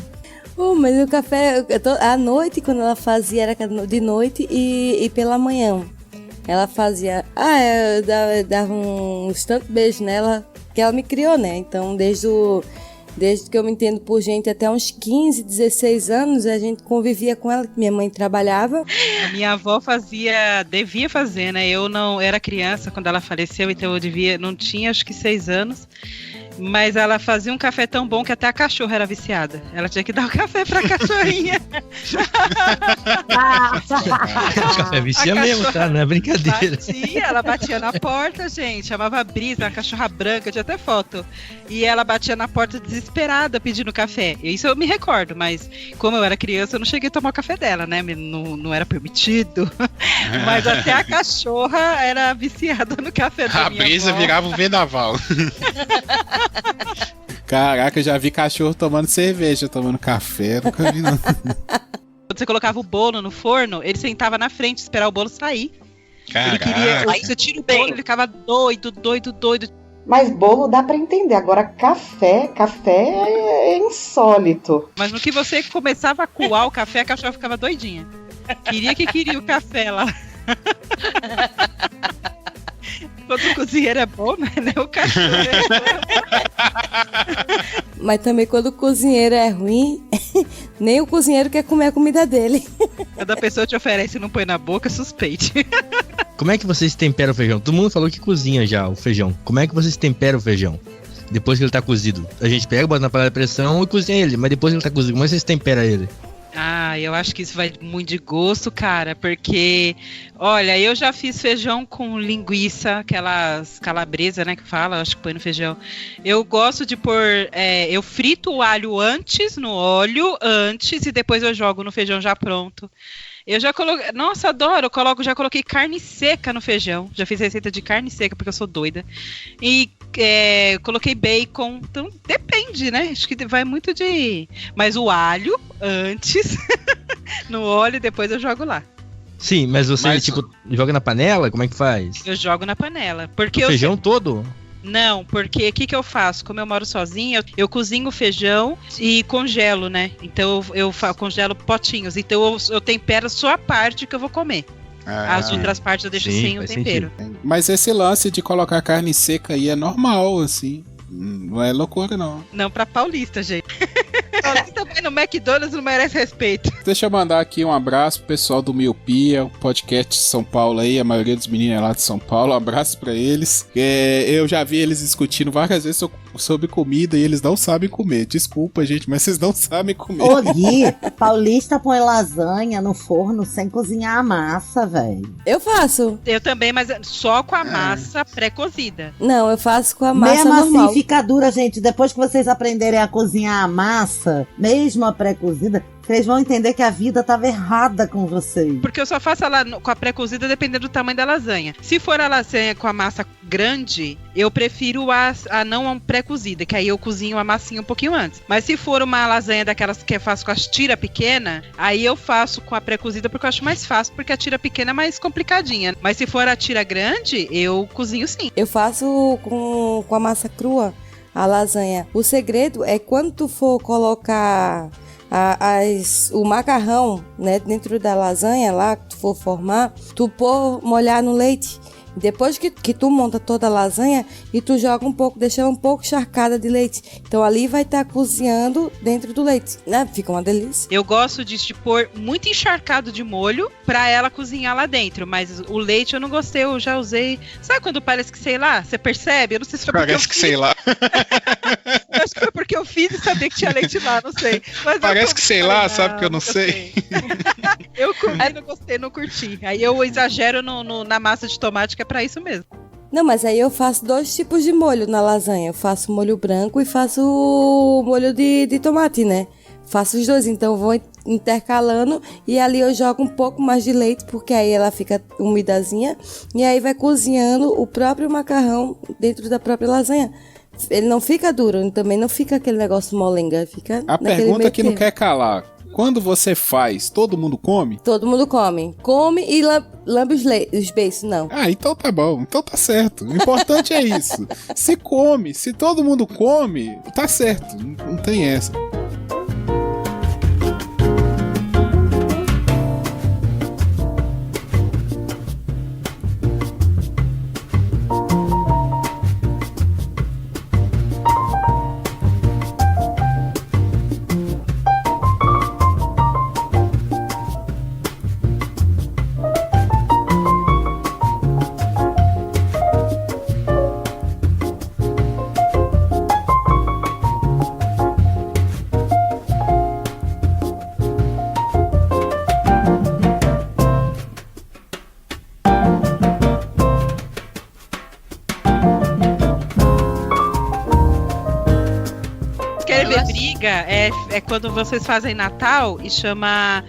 Mas o café, à noite, quando ela fazia, era de noite e pela manhã. Ela fazia... eu dava uns tantos beijos nela, que ela me criou, né? Então, desde que eu me entendo por gente, até uns 15, 16 anos, a gente convivia com ela, que minha mãe trabalhava. A minha avó devia fazer, né? Eu não era criança quando ela faleceu, então eu não tinha acho que 6 anos. Mas ela fazia um café tão bom que até a cachorra era viciada. Ela tinha que dar o café pra cachorrinha. O café vicia mesmo, tá? Não é brincadeira. Ela batia na porta, gente. Chamava Brisa, uma cachorra branca, tinha até foto. E ela batia na porta desesperada pedindo café. Isso eu me recordo, mas como eu era criança, eu não cheguei a tomar o café dela, né? Não era permitido. Mas até a cachorra era viciada no café da A minha Brisa avó. virava um vendaval. Caraca, eu já vi cachorro tomando cerveja, tomando café, nunca vi não. Quando você colocava o bolo no forno, ele sentava na frente, esperar o bolo sair. Caraca. Ele queria. Aí você tira o bolo, ele ficava doido. Mas bolo dá pra entender. Agora, café é insólito. Mas no que você começava a coar o café, a cachorra ficava doidinha. Queria o café lá. Quando o cozinheiro é bom, né? O cachorro é bom. Mas também quando o cozinheiro é ruim, nem o cozinheiro quer comer a comida dele. Quando a pessoa te oferece e não põe na boca, suspeite. Como é que vocês temperam o feijão? Todo mundo falou que cozinha já o feijão. Como é que vocês temperam o feijão? Depois que ele tá cozido. A gente pega, bota na panela de pressão e cozinha ele. Mas depois que ele tá cozido, como é que vocês temperam ele? Eu acho que isso vai muito de gosto, cara, porque, olha, eu já fiz feijão com linguiça, aquelas calabresa, né, que fala, acho que põe no feijão. Eu gosto de pôr, eu frito o alho no óleo antes, e depois eu jogo no feijão já pronto. Eu já coloquei, nossa, adoro, já coloquei carne seca no feijão, já fiz receita de carne seca porque eu sou doida, e coloquei bacon, então depende, né, acho que vai muito mas o alho antes, no óleo, e depois eu jogo lá. Sim, mas você, joga na panela? Como é que faz? Eu jogo na panela, porque o feijão todo? Não, porque o que eu faço? Como eu moro sozinha, eu cozinho o feijão e congelo, né? Então eu congelo potinhos. Então eu tempero só a parte que eu vou comer. As outras partes eu deixo sem o tempero. Mas esse lance de colocar carne seca aí é normal, assim. Não é loucura, não. Não pra paulista, gente. Paulista vai no McDonald's não merece respeito. Deixa eu mandar aqui um abraço pro pessoal do Miopia, o podcast de São Paulo aí, a maioria dos meninos é lá de São Paulo, um abraço pra eles. Eu já vi eles discutindo várias vezes sobre comida e eles não sabem comer. Desculpa, gente, mas vocês não sabem comer. Ô, Gui, paulista põe lasanha no forno sem cozinhar a massa, velho. Eu faço. Eu também, mas só com a massa pré-cozida. Não, eu faço com a massa Mesmo normal. assim fica dura, gente. Depois que vocês aprenderem a cozinhar a massa, mesmo a pré-cozida, vocês vão entender que a vida tava errada com vocês. Porque eu só faço ela com a pré-cozida dependendo do tamanho da lasanha. Se for a lasanha com a massa grande, eu prefiro a não pré-cozida, que aí eu cozinho a massinha um pouquinho antes. Mas se for uma lasanha daquelas que eu faço com as tiras pequenas, aí eu faço com a pré-cozida porque eu acho mais fácil, porque a tira pequena é mais complicadinha. Mas se for a tira grande, eu cozinho sim. Eu faço com a massa crua, a lasanha. O segredo é quando tu for colocar o macarrão, né, dentro da lasanha lá, que tu for formar, tu molhar no leite. Depois que tu monta toda a lasanha e tu joga um pouco, deixa ela um pouco encharcada de leite. Então ali vai estar cozinhando dentro do leite, né? Fica uma delícia. Eu gosto de pôr muito encharcado de molho pra ela cozinhar lá dentro, mas o leite eu não gostei, eu já usei. Sabe quando parece que sei lá? Você percebe? Eu não sei se foi porque Parece que sei lá. Eu acho que foi porque eu fiz e sabia que tinha leite lá, não sei. Mas Parece que sei lá, sabe que eu não sei. Eu comi, não gostei, não curti. Aí eu exagero na massa de tomate, que é pra isso mesmo. Não, mas aí eu faço 2 tipos de molho na lasanha. Eu faço molho branco e faço o molho de tomate, né? Faço os dois, então vou intercalando e ali eu jogo um pouco mais de leite, porque aí ela fica umidazinha e aí vai cozinhando o próprio macarrão dentro da própria lasanha. Ele não fica duro, também não fica aquele negócio molenga, fica A pergunta que não quer calar: quando você faz, todo mundo come? Todo mundo come. Come e lambe os beiços, não. Ah, então tá bom, então tá certo. O importante é isso. Se come, se todo mundo come, tá certo, não tem essa. É quando vocês fazem Natal e chama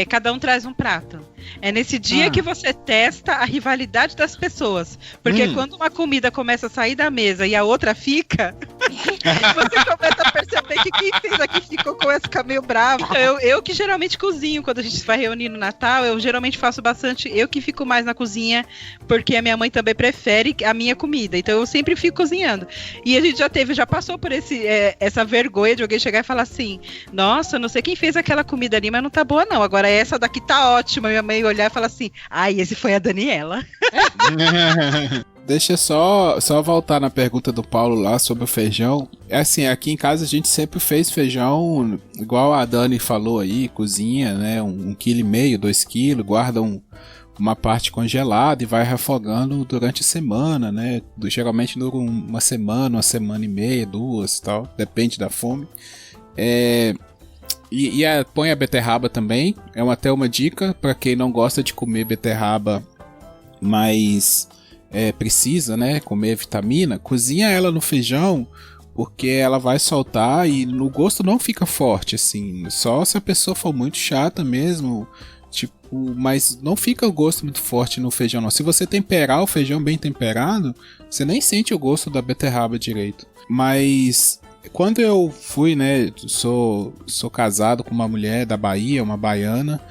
cada um traz um prato. É nesse dia que você testa a rivalidade das pessoas. Porque quando uma comida começa a sair da mesa e a outra fica, você começa a perceber que quem fez aqui ficou com essa, fica meio bravo. Eu que geralmente cozinho quando a gente vai reunir no Natal, eu geralmente faço bastante, eu que fico mais na cozinha, porque a minha mãe também prefere a minha comida. Então eu sempre fico cozinhando. E a gente já passou por essa vergonha de alguém chegar e falar assim: nossa, não sei quem fez aquela comida ali, mas não tá boa não. Agora essa daqui tá ótima. Minha mãe olhar e falar assim: ai, esse foi a Daniela. Deixa só voltar na pergunta do Paulo lá sobre o feijão. É assim, aqui em casa a gente sempre fez feijão, igual a Dani falou aí, cozinha, né, 1,5 kg, 2 kg, guarda uma parte congelada e vai refogando durante a semana, né, geralmente dura uma semana e meia, 2 tal, depende da fome. Põe a beterraba também, é até uma dica para quem não gosta de comer beterraba, mas precisa, né, comer vitamina. Cozinha ela no feijão, porque ela vai soltar e no gosto não fica forte, assim, só se a pessoa for muito chata mesmo, tipo, mas não fica o gosto muito forte no feijão não. Se você temperar o feijão bem temperado, você nem sente o gosto da beterraba direito. Mas quando eu fui, né, sou casado com uma mulher da Bahia, uma baiana,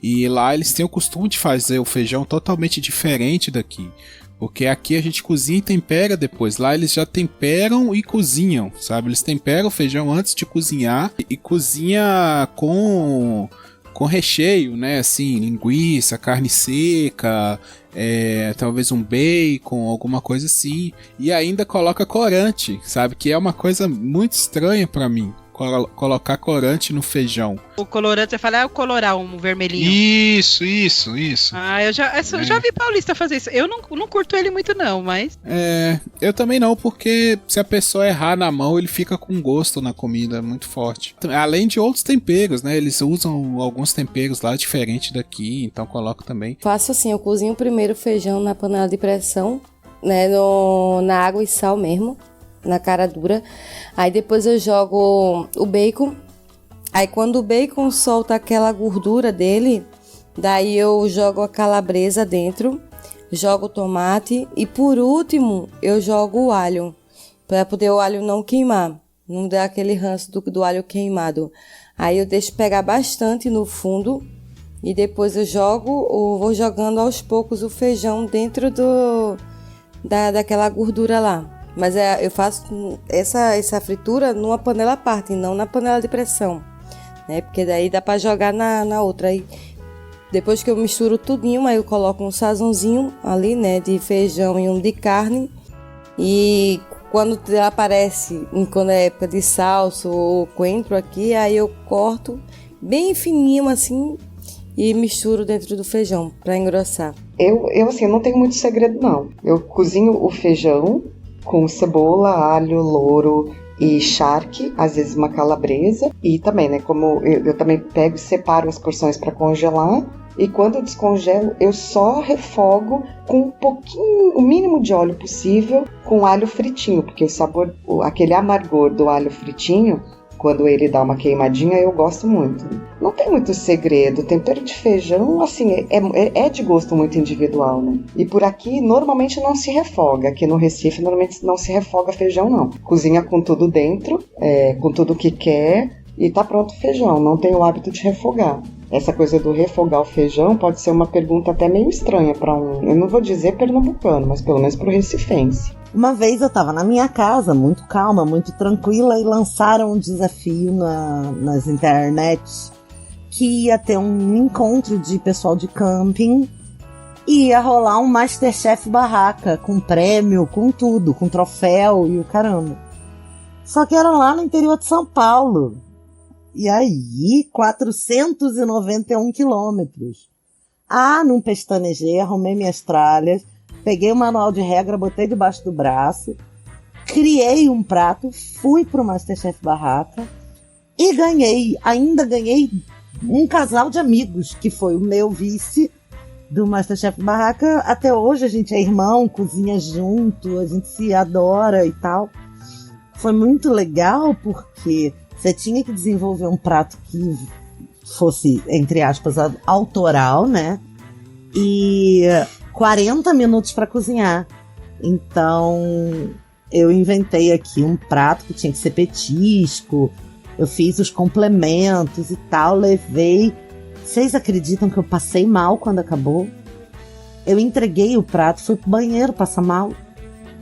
e lá eles têm o costume de fazer o feijão totalmente diferente daqui. Porque aqui a gente cozinha e tempera depois. Lá eles já temperam e cozinham, sabe? Eles temperam o feijão antes de cozinhar e cozinha com recheio, né? Assim, linguiça, carne seca, talvez um bacon, alguma coisa assim. E ainda coloca corante, sabe? Que é uma coisa muito estranha pra mim. colocar corante no feijão. O colorante, você fala, o colorar um vermelhinho. Isso. Eu já vi paulista fazer isso. Eu não curto ele muito não, mas... Eu também não, porque se a pessoa errar na mão, ele fica com gosto na comida muito forte. Além de outros temperos, né? Eles usam alguns temperos lá diferentes daqui, então coloco também. Faço assim, eu cozinho primeiro o feijão na panela de pressão, né? Na água e sal mesmo, na cara dura. Aí depois eu jogo o bacon. Aí quando o bacon solta aquela gordura dele, daí eu jogo a calabresa dentro, jogo o tomate e por último eu jogo o alho, para poder o alho não queimar, não dar aquele ranço do alho queimado. Aí eu deixo pegar bastante no fundo e depois eu vou jogando aos poucos o feijão dentro daquela gordura lá. Mas eu faço essa fritura numa panela à parte, não na panela de pressão, né? Porque daí dá para jogar na outra. Aí, depois que eu misturo tudinho, aí eu coloco um sazonzinho ali, né? De feijão e um de carne. E quando aparece, quando é época de salsa ou coentro aqui, aí eu corto bem fininho assim e misturo dentro do feijão para engrossar. Eu assim, não tenho muito segredo não. Eu cozinho o feijão com cebola, alho, louro e charque, às vezes uma calabresa. E também, né, como eu também pego e separo as porções para congelar. E quando eu descongelo, eu só refogo com um pouquinho, o mínimo de óleo possível, com alho fritinho. Porque o sabor, aquele amargor do alho fritinho, quando ele dá uma queimadinha, eu gosto muito. Não tem muito segredo. Tempero de feijão, assim, é de gosto muito individual, né? E por aqui, normalmente não se refoga. Aqui no Recife, normalmente não se refoga feijão, não. Cozinha com tudo dentro, com tudo que quer, e tá pronto o feijão. Não tem o hábito de refogar. Essa coisa do refogar o feijão pode ser uma pergunta até meio estranha para eu não vou dizer pernambucano, mas pelo menos pro recifense. Uma vez eu tava na minha casa, muito calma, muito tranquila, e lançaram um desafio nas internets que ia ter um encontro de pessoal de camping e ia rolar um Masterchef barraca, com prêmio, com tudo, com troféu e o caramba. Só que era lá no interior de São Paulo. E aí, 491 quilômetros. Não pestanejei, arrumei minhas tralhas, peguei o manual de regra, botei debaixo do braço, criei um prato, fui pro Masterchef Barraca e ainda ganhei um casal de amigos, que foi o meu vice do Masterchef Barraca. Até hoje a gente é irmão, cozinha junto, a gente se adora e tal. Foi muito legal porque você tinha que desenvolver um prato que fosse, entre aspas, autoral, né? E 40 minutos para cozinhar. Então, eu inventei aqui um prato que tinha que ser petisco. Eu fiz os complementos e tal, levei. Vocês acreditam que eu passei mal quando acabou? Eu entreguei o prato, fui pro banheiro passar mal,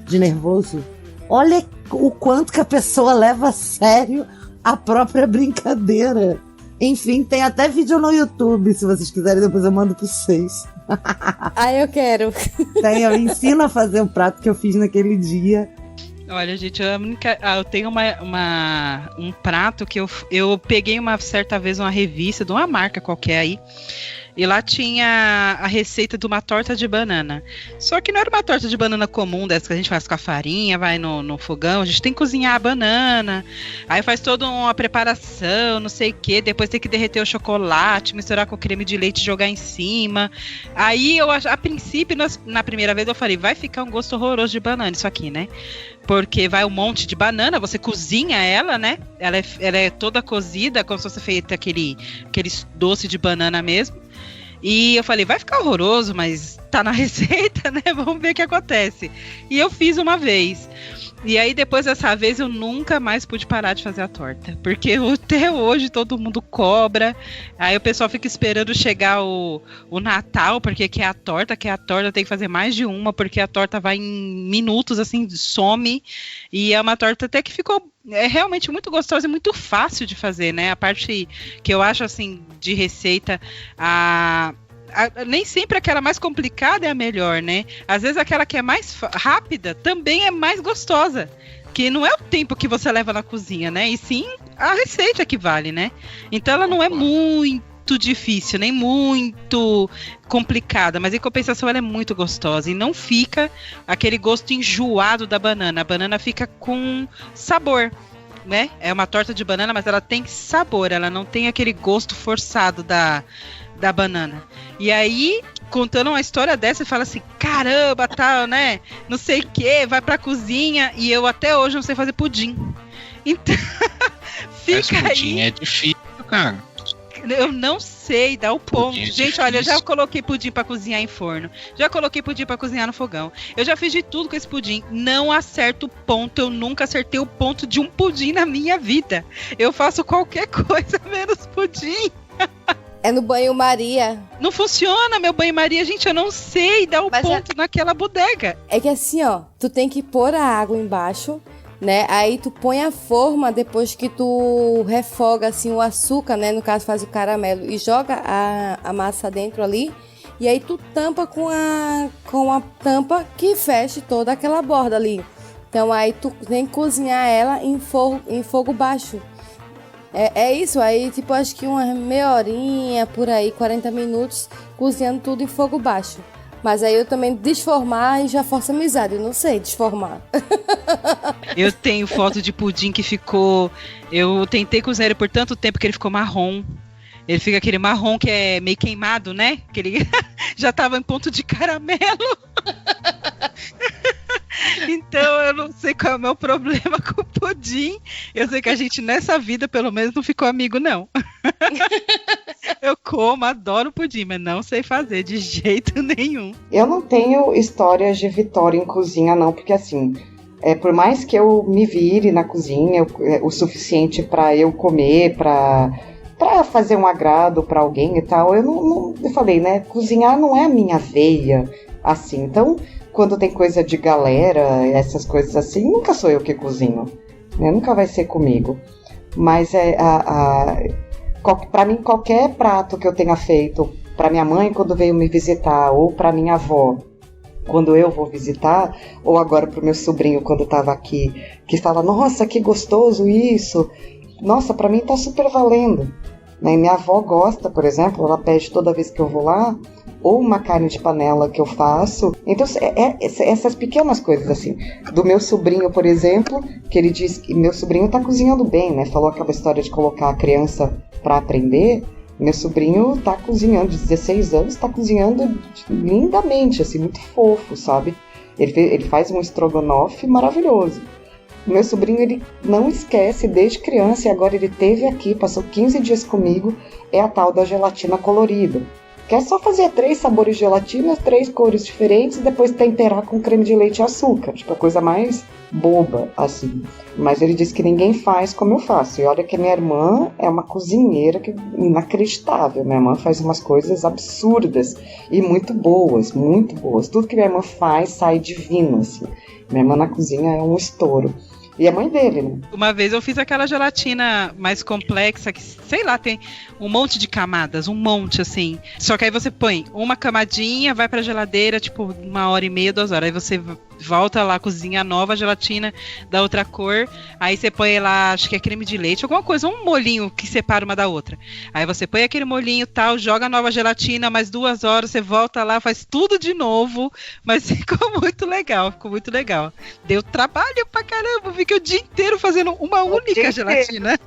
de nervoso. Olha o quanto que a pessoa leva a sério a própria brincadeira. Enfim, tem até vídeo no YouTube, se vocês quiserem, depois eu mando pra vocês. Eu quero. Eu ensino a fazer o prato que eu fiz naquele dia. Olha, gente, eu tenho um prato que eu peguei uma certa vez uma revista de uma marca qualquer aí. E lá tinha a receita de uma torta de banana. Só que não era uma torta de banana comum, dessa que a gente faz com a farinha, vai no fogão. A gente tem que cozinhar a banana. Aí faz toda uma preparação, não sei o quê. Depois tem que derreter o chocolate, misturar com creme de leite e jogar em cima. Aí, a princípio, na primeira vez eu falei, vai ficar um gosto horroroso de banana isso aqui, né? Porque vai um monte de banana, você cozinha ela, né? Ela é toda cozida, como se fosse feita aquele doce de banana mesmo. E eu falei, vai ficar horroroso, mas tá na receita, né? Vamos ver o que acontece. E eu fiz uma vez. E aí, depois dessa vez, eu nunca mais pude parar de fazer a torta. Porque até hoje todo mundo cobra. Aí o pessoal fica esperando chegar o Natal, porque quer a torta tem que fazer mais de uma, porque a torta vai em minutos, assim, some. E é uma torta até que ficou realmente muito gostosa e muito fácil de fazer, né? A parte que eu acho, assim, de receita, nem sempre aquela mais complicada é a melhor, né? Às vezes aquela que é mais rápida também é mais gostosa. Que não é o tempo que você leva na cozinha, né? E sim a receita que vale, né? Então ela não é muito difícil, nem muito complicada, mas em compensação ela é muito gostosa e não fica aquele gosto enjoado da banana. A banana fica com sabor, né? É uma torta de banana, mas ela tem sabor, ela não tem aquele gosto forçado da banana. E aí, contando uma história dessa, você fala assim, caramba, tal, né? Não sei o que, vai pra cozinha, e eu até hoje não sei fazer pudim. Então, fica Mas pudim aí. é difícil, cara. Eu não sei dar o ponto. Pudim é Gente, olha, eu já difícil. coloquei pudim pra cozinhar em forno. Já coloquei pudim pra cozinhar no fogão. Eu já fiz de tudo com esse pudim. Não acerto o ponto. Eu nunca acertei o ponto de um pudim na minha vida. Eu faço qualquer coisa menos pudim. É no banho-maria. Não funciona meu banho-maria, gente. Eu não sei dar o Mas ponto naquela bodega. É que assim, ó, tu tem que pôr a água embaixo, né? Aí tu põe a forma depois que tu refoga assim o açúcar, né? No caso faz o caramelo e joga a massa dentro ali. E aí tu tampa com a tampa que feche toda aquela borda ali. Então aí tu tem que cozinhar ela em fogo baixo. É isso, aí tipo acho que uma meia horinha, por aí, 40 minutos, cozinhando tudo em fogo baixo. Mas aí eu também desformar e já forço amizade, eu não sei desformar. Eu tenho foto de pudim que ficou... Eu tentei cozinhar ele por tanto tempo que ele ficou marrom. Ele fica aquele marrom que é meio queimado, né? Que ele já tava em ponto de caramelo. Então eu não sei qual é o meu problema com o pudim. Eu sei que a gente nessa vida pelo menos não ficou amigo, não. Eu como, adoro pudim, mas não sei fazer de jeito nenhum. Eu não tenho histórias de vitória em cozinha, não, porque assim, por mais que eu me vire na cozinha o suficiente para eu comer, para fazer um agrado para alguém e tal, eu falei, né? Cozinhar não é a minha veia, assim. Então, quando tem coisa de galera, essas coisas assim, nunca sou eu que cozinho, né? Nunca vai ser comigo. Mas para mim, qualquer prato que eu tenha feito para minha mãe quando veio me visitar, ou para minha avó quando eu vou visitar, ou agora para o meu sobrinho quando estava aqui, que fala, nossa, que gostoso isso, nossa, para mim tá super valendo. Né? Minha avó gosta, por exemplo, ela pede toda vez que eu vou lá, ou uma carne de panela que eu faço. Então, essas pequenas coisas, assim. Do meu sobrinho, por exemplo, que ele diz que meu sobrinho tá cozinhando bem, né? Falou aquela história de colocar a criança para aprender. Meu sobrinho tá cozinhando, de 16 anos, tá cozinhando lindamente, assim, muito fofo, sabe? Ele faz um estrogonofe maravilhoso. O meu sobrinho, ele não esquece desde criança, e agora ele esteve aqui, passou 15 dias comigo, é a tal da gelatina colorida. Que é só fazer 3 sabores de gelatina, 3 cores diferentes, e depois temperar com creme de leite e açúcar. Tipo, a coisa mais boba, assim. Mas ele disse que ninguém faz como eu faço. E olha que minha irmã é uma cozinheira inacreditável. Minha irmã faz umas coisas absurdas e muito boas, muito boas. Tudo que minha irmã faz sai divino, assim. Minha irmã na cozinha é um estouro. E a mãe dele, né? Uma vez eu fiz aquela gelatina mais complexa, que, sei lá, tem um monte de camadas, um monte, assim. Só que aí você põe uma camadinha, vai pra geladeira, tipo, 1h30, 2 horas. Aí você volta lá, cozinha a nova gelatina da outra cor. Aí você põe lá, acho que é creme de leite, alguma coisa, um molhinho que separa uma da outra. Aí você põe aquele molhinho e tal, joga a nova gelatina, mais 2 horas, você volta lá, faz tudo de novo. Mas ficou muito legal, ficou muito legal. Deu trabalho pra caramba, fiquei o dia inteiro fazendo uma única gelatina.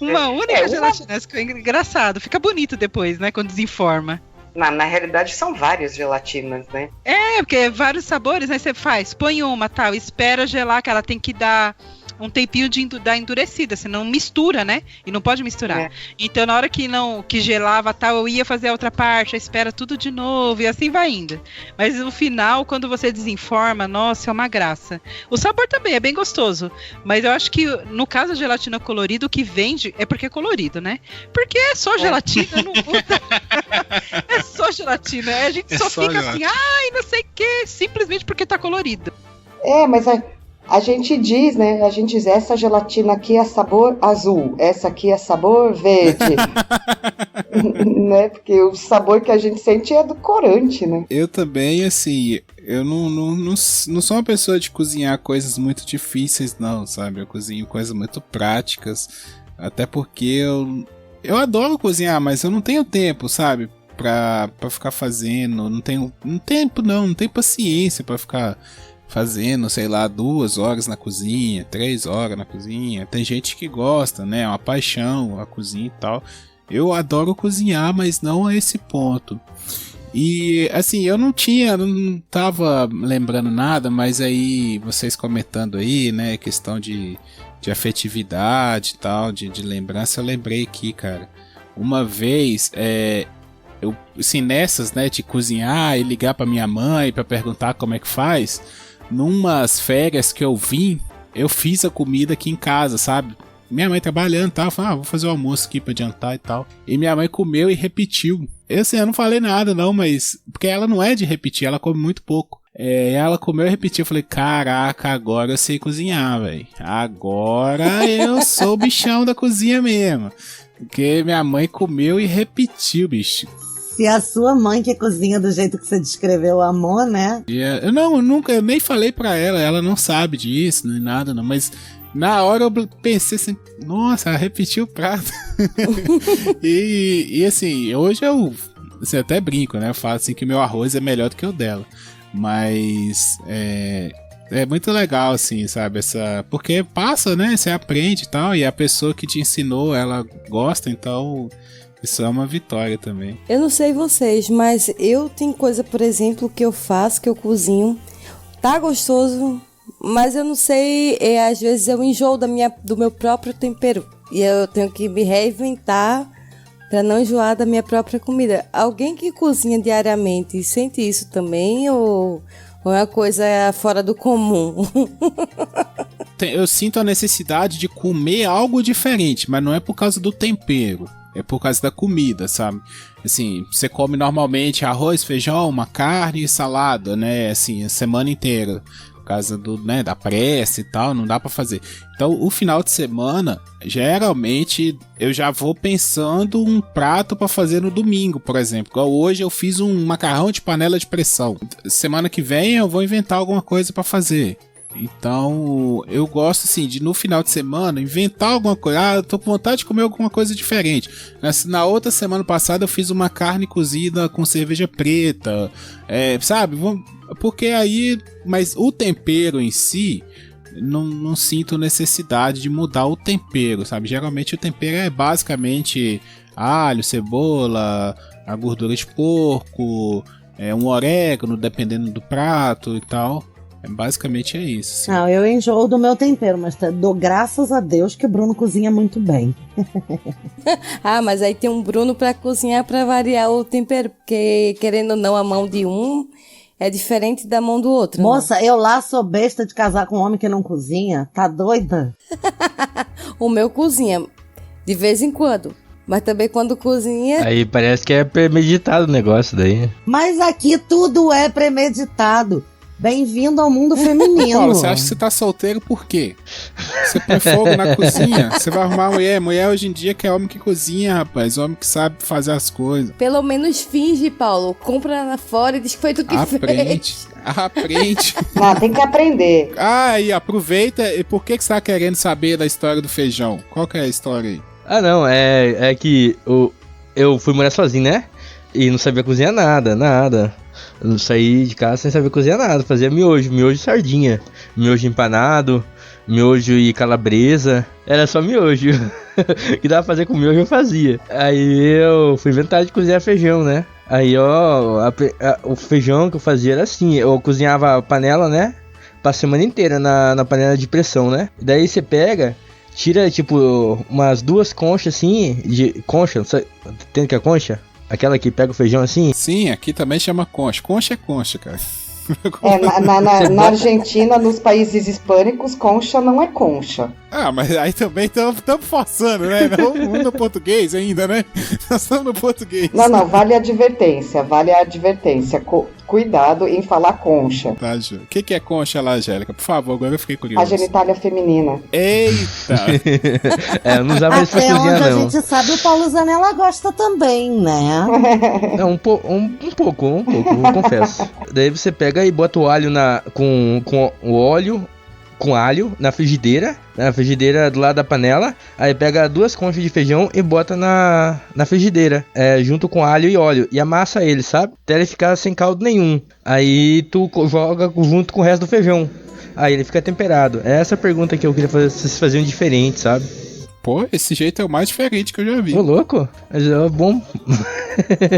Uma única gelatina, isso ficou engraçado. Fica bonito depois, né, quando desenforma. Na realidade são várias gelatinas, né? Porque vários sabores, né, você faz, põe uma, tal, espera gelar, que ela tem que dar um tempinho de dar endurecida, senão mistura, né? E não pode misturar. Então, na hora que gelava, tal, eu ia fazer a outra parte, espera tudo de novo, e assim vai indo. Mas no final, quando você desenforma, nossa, é uma graça. O sabor também é bem gostoso, mas eu acho que, no caso da gelatina colorida, o que vende é porque é colorido, né? Porque é só gelatina, não muda. É só gelatina, a gente só fica assim, ai, não sei o que, simplesmente porque tá colorido. Mas A gente diz, né? A gente diz, essa gelatina aqui é sabor azul, essa aqui é sabor verde. Né? Porque o sabor que a gente sente é do corante, né? Eu também, assim, eu não sou uma pessoa de cozinhar coisas muito difíceis, não, sabe? Eu cozinho coisas muito práticas, até porque eu adoro cozinhar, mas eu não tenho tempo, sabe? Pra ficar fazendo, não tenho paciência pra ficar fazendo, sei lá, 2 horas na cozinha, 3 horas na cozinha. Tem gente que gosta, né? É uma paixão a cozinha e tal. Eu adoro cozinhar, mas não a esse ponto. E assim, eu não tava lembrando nada, mas aí vocês comentando aí, né, questão de afetividade e tal, de lembrança, eu lembrei aqui, cara. Uma vez, eu, assim, nessas, né, de cozinhar e ligar pra minha mãe pra perguntar como é que faz, numas férias que eu vim, eu fiz a comida aqui em casa, sabe? Minha mãe trabalhando e tal, falei, vou fazer o almoço aqui pra adiantar e tal. E minha mãe comeu e repetiu. Eu não falei nada não, mas... Porque ela não é de repetir, ela come muito pouco. Ela comeu e repetiu, eu falei, caraca, agora eu sei cozinhar, velho. Agora eu sou o bichão da cozinha mesmo. Porque minha mãe comeu e repetiu, bicho. Se a sua mãe que cozinha do jeito que você descreveu amor, né? Eu nem falei pra ela não sabe disso, nem nada não, mas na hora eu pensei assim, nossa, ela repetiu o prato. e assim, hoje eu até brinco, né, eu falo assim que meu arroz é melhor do que o dela, mas é muito legal assim, sabe, porque passa, né, você aprende e tal, e a pessoa que te ensinou, ela gosta, então... Isso é uma vitória também. Eu não sei vocês, mas eu tenho coisa, por exemplo, que eu faço, que eu cozinho. Tá gostoso, mas eu não sei, às vezes eu enjoo do meu próprio tempero. E eu tenho que me reinventar para não enjoar da minha própria comida. Alguém que cozinha diariamente sente isso também ou é uma coisa fora do comum? Eu sinto a necessidade de comer algo diferente, mas não é por causa do tempero. É por causa da comida, sabe? Assim, você come normalmente arroz, feijão, uma carne e salada, né? Assim, a semana inteira. Por causa da pressa e tal, não dá pra fazer. Então, o final de semana, geralmente, eu já vou pensando um prato pra fazer no domingo, por exemplo. Igual hoje eu fiz um macarrão de panela de pressão. Semana que vem eu vou inventar alguma coisa pra fazer. Então, eu gosto assim de no final de semana inventar alguma coisa. Eu tô com vontade de comer alguma coisa diferente. Na outra semana passada eu fiz uma carne cozida com cerveja preta, sabe? Porque aí, mas o tempero em si, não sinto necessidade de mudar o tempero, sabe? Geralmente o tempero é basicamente alho, cebola, a gordura de porco, um orégano, dependendo do prato e tal. Basicamente é isso. Sim. Não, eu enjoo do meu tempero, mas dou graças a Deus que o Bruno cozinha muito bem. Mas aí tem um Bruno pra cozinhar pra variar o tempero, porque querendo ou não, a mão de um é diferente da mão do outro. Moça, não? Eu lá sou besta de casar com um homem que não cozinha, tá doida? O meu cozinha, de vez em quando. Mas também quando cozinha... Aí parece que é premeditado o negócio daí. Mas aqui tudo é premeditado. Bem-vindo ao mundo feminino. Paulo, você acha que você tá solteiro por quê? Você põe fogo na cozinha? Você vai arrumar mulher? Mulher hoje em dia que é homem que cozinha, rapaz. Homem que sabe fazer as coisas. Pelo menos finge, Paulo. Compra lá fora e diz que foi tu que fez. Aprende. Não, tem que aprender. E aproveita. E por que você tá querendo saber da história do feijão? Qual que é a história aí? Não, é que eu fui morar sozinho, né? E não sabia cozinhar nada. Eu não saí de casa sem saber cozinhar nada. Fazia miojo e sardinha. Miojo empanado, miojo e calabresa. Era só miojo. Que dava pra fazer com miojo eu fazia. Aí eu fui inventar de cozinhar feijão, né? Aí o feijão que eu fazia era assim. Eu cozinhava a panela, né? Pra semana inteira na panela de pressão, né? Daí você pega... Tira, tipo, umas 2 conchas assim, de concha, tem que é concha? Aquela que pega o feijão assim? Sim, aqui também chama concha. Concha é concha, cara. Na Argentina, nos países hispânicos, concha não é concha. Ah, mas aí também estamos forçando, né? Vamos no português ainda, né? Nós estamos no português. Não, vale a advertência. Cuidado em falar concha. Tá, Ju. O que é concha lá, Angélica? Por favor, agora eu fiquei curioso. A genitália feminina. Eita! Eu não usava isso pra Até cozinhar, onde a não. gente sabe, o Paulo Zanella gosta também, né? Não, um pouco, eu confesso. Daí você pega e bota o alho com o óleo, com alho na frigideira do lado da panela. Aí pega 2 conchas de feijão e bota na frigideira, junto com alho e óleo. E amassa ele, sabe? Até ele ficar sem caldo nenhum. Aí tu joga junto com o resto do feijão. Aí ele fica temperado. É essa pergunta que eu queria fazer, se vocês faziam diferente, sabe? Pô, esse jeito é o mais diferente que eu já vi. Ô, louco? Mas é bom.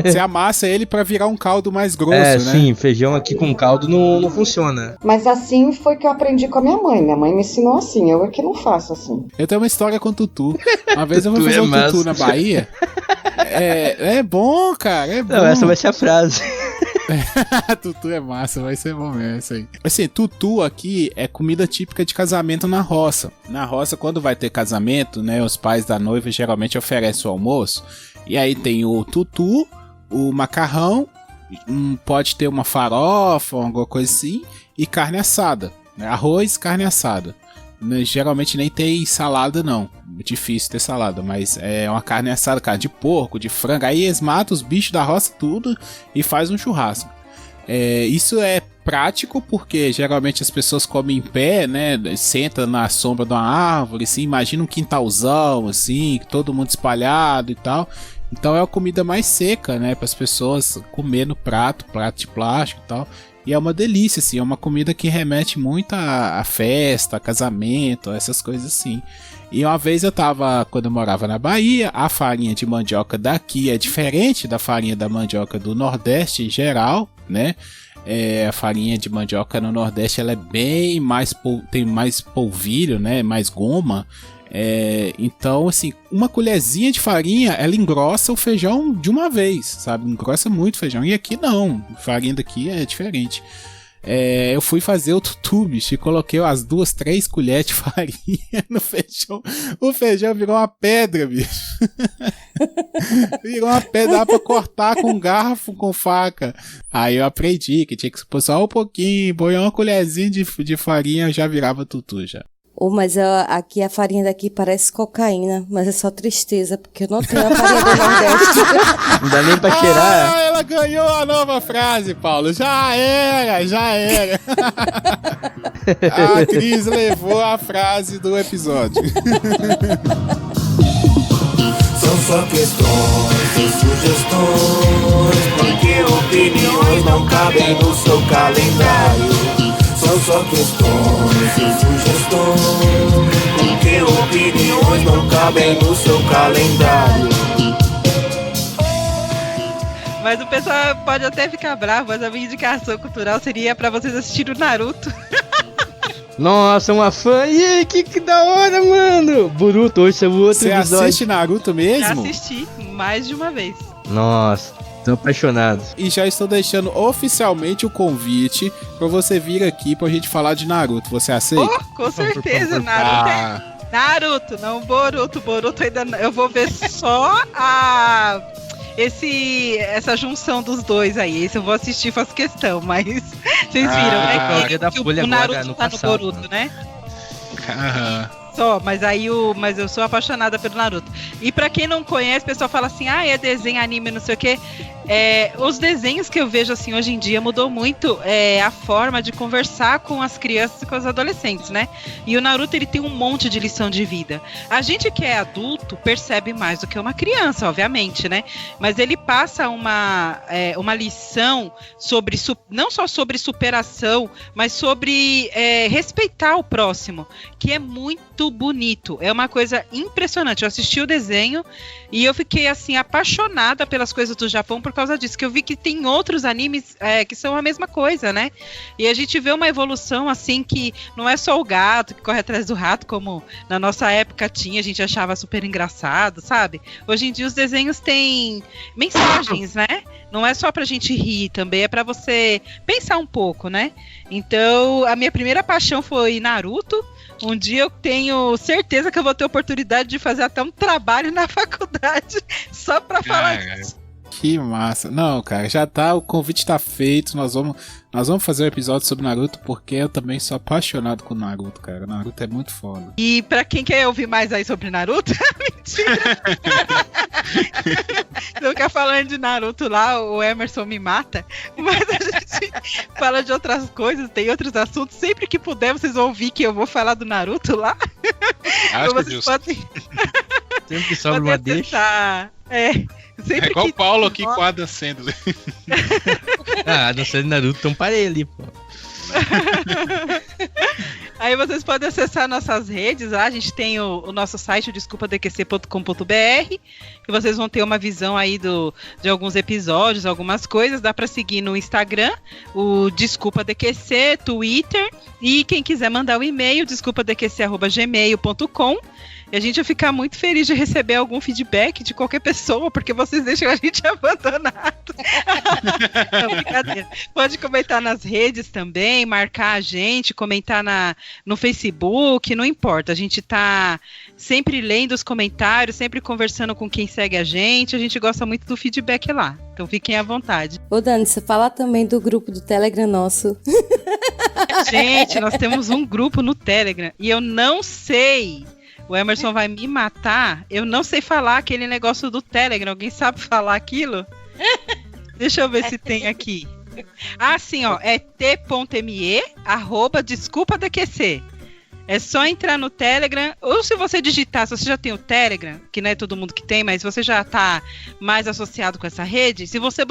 Você amassa ele pra virar um caldo mais grosso, né? Sim, feijão aqui com caldo não funciona. Mas assim foi que eu aprendi com a minha mãe. Minha mãe me ensinou assim, eu é que não faço assim. Eu tenho uma história com o tutu. Uma vez eu vou fazer um tutu na Bahia. É bom, cara, é bom. Não, essa vai ser a frase. Tutu é massa, vai ser bom mesmo isso aí. Assim, tutu aqui é comida típica de casamento na roça. Na roça, quando vai ter casamento, né, os pais da noiva geralmente oferecem o almoço. E aí tem o tutu, o macarrão, pode ter uma farofa, alguma coisa assim, e carne assada, né? Arroz, carne assada. Geralmente nem tem salada não, é difícil ter salada, mas é uma carne assada, carne de porco, de frango, aí eles matam os bichos da roça tudo e faz um churrasco. Isso é prático porque geralmente as pessoas comem em pé, né, senta na sombra de uma árvore, assim, imagina um quintalzão, assim, todo mundo espalhado e tal. Então é a comida mais seca, né, para as pessoas comer no prato de plástico e tal. E é uma delícia, assim, é uma comida que remete muito a festa, a casamento, essas coisas assim. E uma vez quando eu morava na Bahia, a farinha de mandioca daqui é diferente da farinha da mandioca do Nordeste em geral, né? A farinha de mandioca no Nordeste, ela é bem mais, tem mais polvilho, né? Mais goma. Então, assim, uma colherzinha de farinha, ela engrossa o feijão de uma vez, sabe? Engrossa muito o feijão. E aqui não, a farinha daqui é diferente. Eu fui fazer o tutu, bicho, e coloquei as 2, 3 colheres de farinha no feijão. O feijão virou uma pedra, bicho. Virou uma pedra, dá pra cortar com garfo, com faca. Aí eu aprendi que tinha que pôr só um pouquinho, pôr uma colherzinha de farinha, já virava tutu já. Mas aqui a farinha daqui parece cocaína, mas é só tristeza, porque eu não tenho a farinha do Nordeste. Não dá nem pra cheirar. Ela ganhou a nova frase, Paulo. Já era. A Cris levou a frase do episódio. São só questões e sugestões, porque opiniões não cabem no seu calendário. São só questões e sugestões, porque opiniões não cabem no seu calendário. Mas o pessoal pode até ficar bravo, mas a minha indicação cultural seria pra vocês assistirem o Naruto. Nossa, uma fã. E que da hora, mano. Boruto, hoje é o outro episódio. Você assiste Naruto mesmo? Já assisti, mais de uma vez. Nossa, tô apaixonado. E já estou deixando oficialmente o convite pra você vir aqui pra gente falar de Naruto. Você aceita? Oh, com certeza, Naruto. Naruto, não Boruto. Boruto ainda não. Eu vou ver só essa junção dos dois aí. Esse eu vou assistir, faço questão, mas vocês viram, né? Que o Naruto tá no Boruto, né? Só, mas eu sou apaixonada pelo Naruto. E pra quem não conhece, o pessoal fala assim, é desenho, anime, não sei o quê. Os desenhos que eu vejo assim hoje em dia mudou muito a forma de conversar com as crianças e com os adolescentes, né? E o Naruto, ele tem um monte de lição de vida. A gente que é adulto percebe mais do que uma criança, obviamente, né? Mas ele passa uma lição sobre, não só sobre superação, mas sobre respeitar o próximo, que é muito muito bonito. É uma coisa impressionante. Eu assisti o desenho e eu fiquei, assim, apaixonada pelas coisas do Japão por causa disso. Que eu vi que tem outros animes que são a mesma coisa, né? E a gente vê uma evolução, assim, que não é só o gato que corre atrás do rato, como na nossa época tinha, a gente achava super engraçado, sabe? Hoje em dia os desenhos têm mensagens, né? Não é só pra gente rir, também é pra você pensar um pouco, né? Então, a minha primeira paixão foi Naruto. Um dia eu tenho certeza que eu vou ter oportunidade de fazer até um trabalho na faculdade só pra falar disso. Que massa. Não, cara, já tá, o convite tá feito, nós vamos fazer um episódio sobre Naruto, porque eu também sou apaixonado com Naruto, cara. Naruto é muito foda. E pra quem quer ouvir mais aí sobre Naruto, mentira. Não quer falando de Naruto lá, o Emerson me mata, mas a gente fala de outras coisas, tem outros assuntos. Sempre que puder, vocês vão ouvir que eu vou falar do Naruto lá. Acho vocês justo. podem... Sempre sobra uma deixa. Sempre É igual que... o Paulo aqui com a Adam Sandler. Ah, não sei de Naruto, então parei ali, pô. Aí vocês podem acessar nossas redes lá. A gente tem o nosso site, desculpadqc.com.br, que vocês vão ter uma visão aí de alguns episódios, algumas coisas. Dá pra seguir no Instagram, o DesculpaDQC, Twitter, e quem quiser mandar o e-mail, desculpadqc@gmail.com. E a gente vai ficar muito feliz de receber algum feedback de qualquer pessoa, porque vocês deixam a gente abandonado. Não, brincadeira. Pode comentar nas redes também, marcar a gente, comentar no Facebook, não importa. A gente tá sempre lendo os comentários, sempre conversando com quem segue a gente gosta muito do feedback lá. Então fiquem à vontade. Ô Dani, você fala também do grupo do Telegram nosso. Gente, nós temos um grupo no Telegram e eu não sei... O Emerson vai me matar. Eu não sei falar aquele negócio do Telegram. Alguém sabe falar aquilo? Deixa eu ver se tem aqui. Ah, sim, ó. É t.me/desculpadqc. É só entrar no Telegram. Ou se você digitar, se você já tem o Telegram, que não é todo mundo que tem, mas você já tá mais associado com essa rede, se você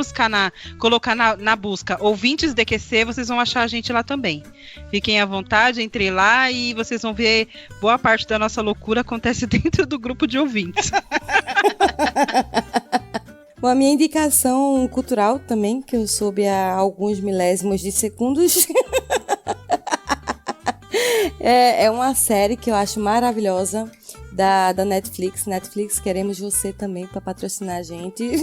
colocar na busca ouvintes DQC, vocês vão achar a gente lá também. Fiquem à vontade, entrem lá e vocês vão ver boa parte da nossa loucura acontece dentro do grupo de ouvintes. Bom, a minha indicação cultural também, que eu soube há alguns milésimos de segundos, é uma série que eu acho maravilhosa da Netflix. Netflix, queremos você também para patrocinar a gente.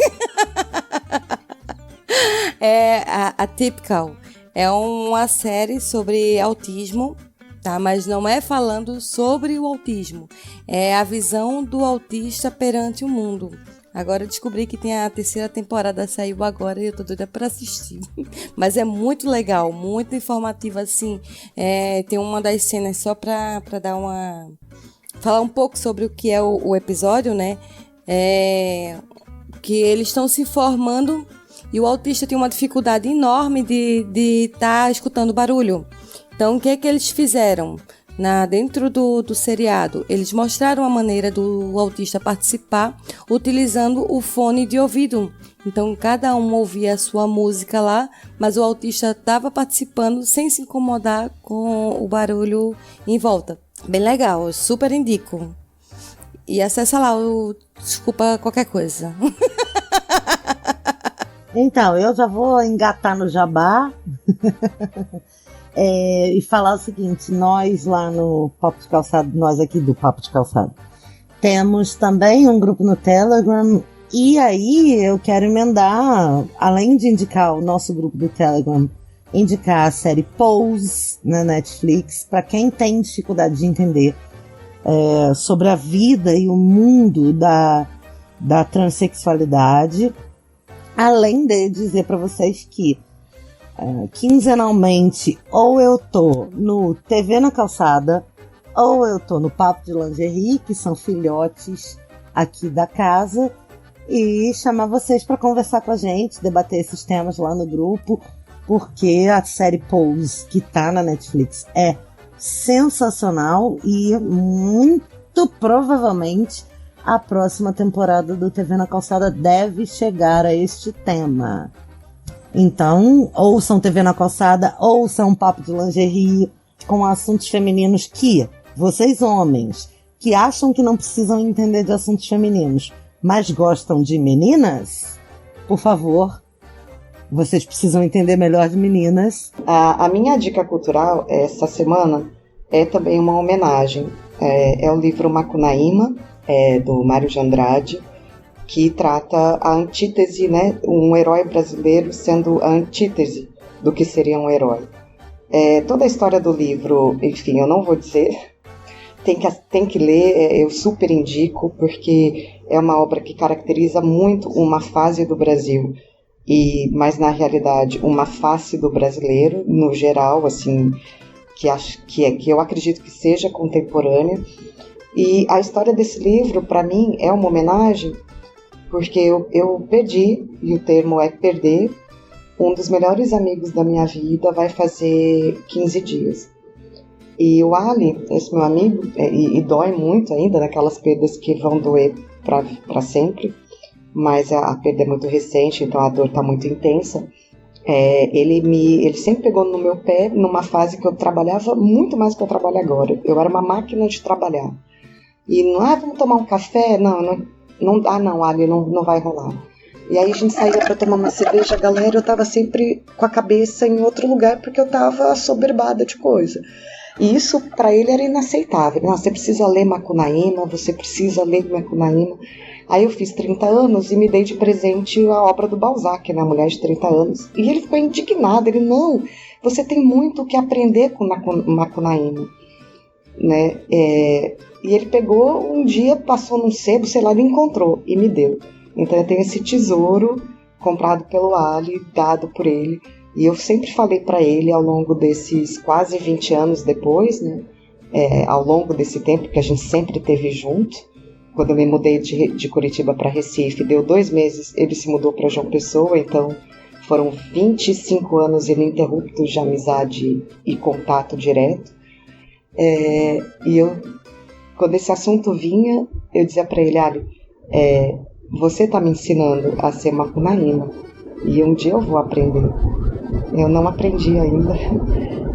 É a Typical. É uma série sobre autismo, tá? Mas não é falando sobre o autismo. É a visão do autista perante o mundo. Agora eu descobri que tem a 3ª temporada, saiu agora e eu tô doida pra assistir. Mas é muito legal, muito informativo, assim. Tem uma das cenas só pra dar uma... Falar um pouco sobre o que é o episódio, né? Que eles estão se formando e o autista tem uma dificuldade enorme de estar escutando barulho. Então, o que é que eles fizeram? Dentro do seriado, eles mostraram a maneira do autista participar utilizando o fone de ouvido. Então, cada um ouvia a sua música lá, mas o autista estava participando sem se incomodar com o barulho em volta. Bem legal, eu super indico. E acessa lá o Desculpa Qualquer Coisa. Então, eu já vou engatar no jabá. E falar o seguinte, nós lá no Papo de Calçado, nós aqui do Papo de Calçado, temos também um grupo no Telegram, e aí eu quero emendar, além de indicar o nosso grupo do Telegram, indicar a série Pose na Netflix, para quem tem dificuldade de entender sobre a vida e o mundo da transexualidade, além de dizer para vocês que quinzenalmente, ou eu tô no TV na Calçada, ou eu tô no Papo de Lingerie, que são filhotes aqui da casa, e chamar vocês para conversar com a gente, debater esses temas lá no grupo, porque a série Pose, que tá na Netflix, é sensacional e muito provavelmente a próxima temporada do TV na Calçada deve chegar a este tema. Então, ouçam TV na Calçada, ouçam um Papo de Lingerie com assuntos femininos que Vocês homens que acham que não precisam entender de assuntos femininos, mas gostam de meninas, por favor, vocês precisam entender melhor de meninas. A minha dica cultural essa semana é também uma homenagem. É o livro Macunaíma, do Mário de Andrade, que trata a antítese, né? Um herói brasileiro sendo a antítese do que seria um herói. Toda a história do livro, enfim, eu não vou dizer, tem que ler, eu super indico, porque é uma obra que caracteriza muito uma fase do Brasil, mas na realidade uma face do brasileiro, no geral, assim, que eu acredito que seja contemporânea. E a história desse livro, para mim, é uma homenagem, porque eu perdi, e o termo é perder, um dos melhores amigos da minha vida vai fazer 15 dias. E o Ali, esse meu amigo, e dói muito ainda, naquelas perdas que vão doer para sempre, mas a perda é muito recente, então a dor está muito intensa. Ele sempre pegou no meu pé numa fase que eu trabalhava muito mais do que eu trabalho agora. Eu era uma máquina de trabalhar. E vamos tomar um café? Não, Ali, não vai rolar. E aí a gente saía para tomar uma cerveja, galera, eu tava sempre com a cabeça em outro lugar porque eu tava assoberbada de coisa. E isso para ele era inaceitável. Você precisa ler Macunaíma, você precisa ler Macunaíma. Aí eu fiz 30 anos e me dei de presente a obra do Balzac, né, a Mulher de 30 anos. E ele ficou indignado, ele, não, você tem muito o que aprender com Macunaíma. Né? E ele pegou um dia, passou num sebo, sei lá, ele encontrou e me deu. Então eu tenho esse tesouro comprado pelo Ali, dado por ele. E eu sempre falei para ele ao longo desses quase 20 anos depois, né? Ao longo desse tempo que a gente sempre esteve junto. Quando eu me mudei de Curitiba para Recife, deu 2 meses, ele se mudou para João Pessoa, então foram 25 anos ininterruptos de amizade e contato direto. E quando esse assunto vinha, eu dizia para ele, Ali, você está me ensinando a ser Macunaíma e um dia eu vou aprender. Eu não aprendi ainda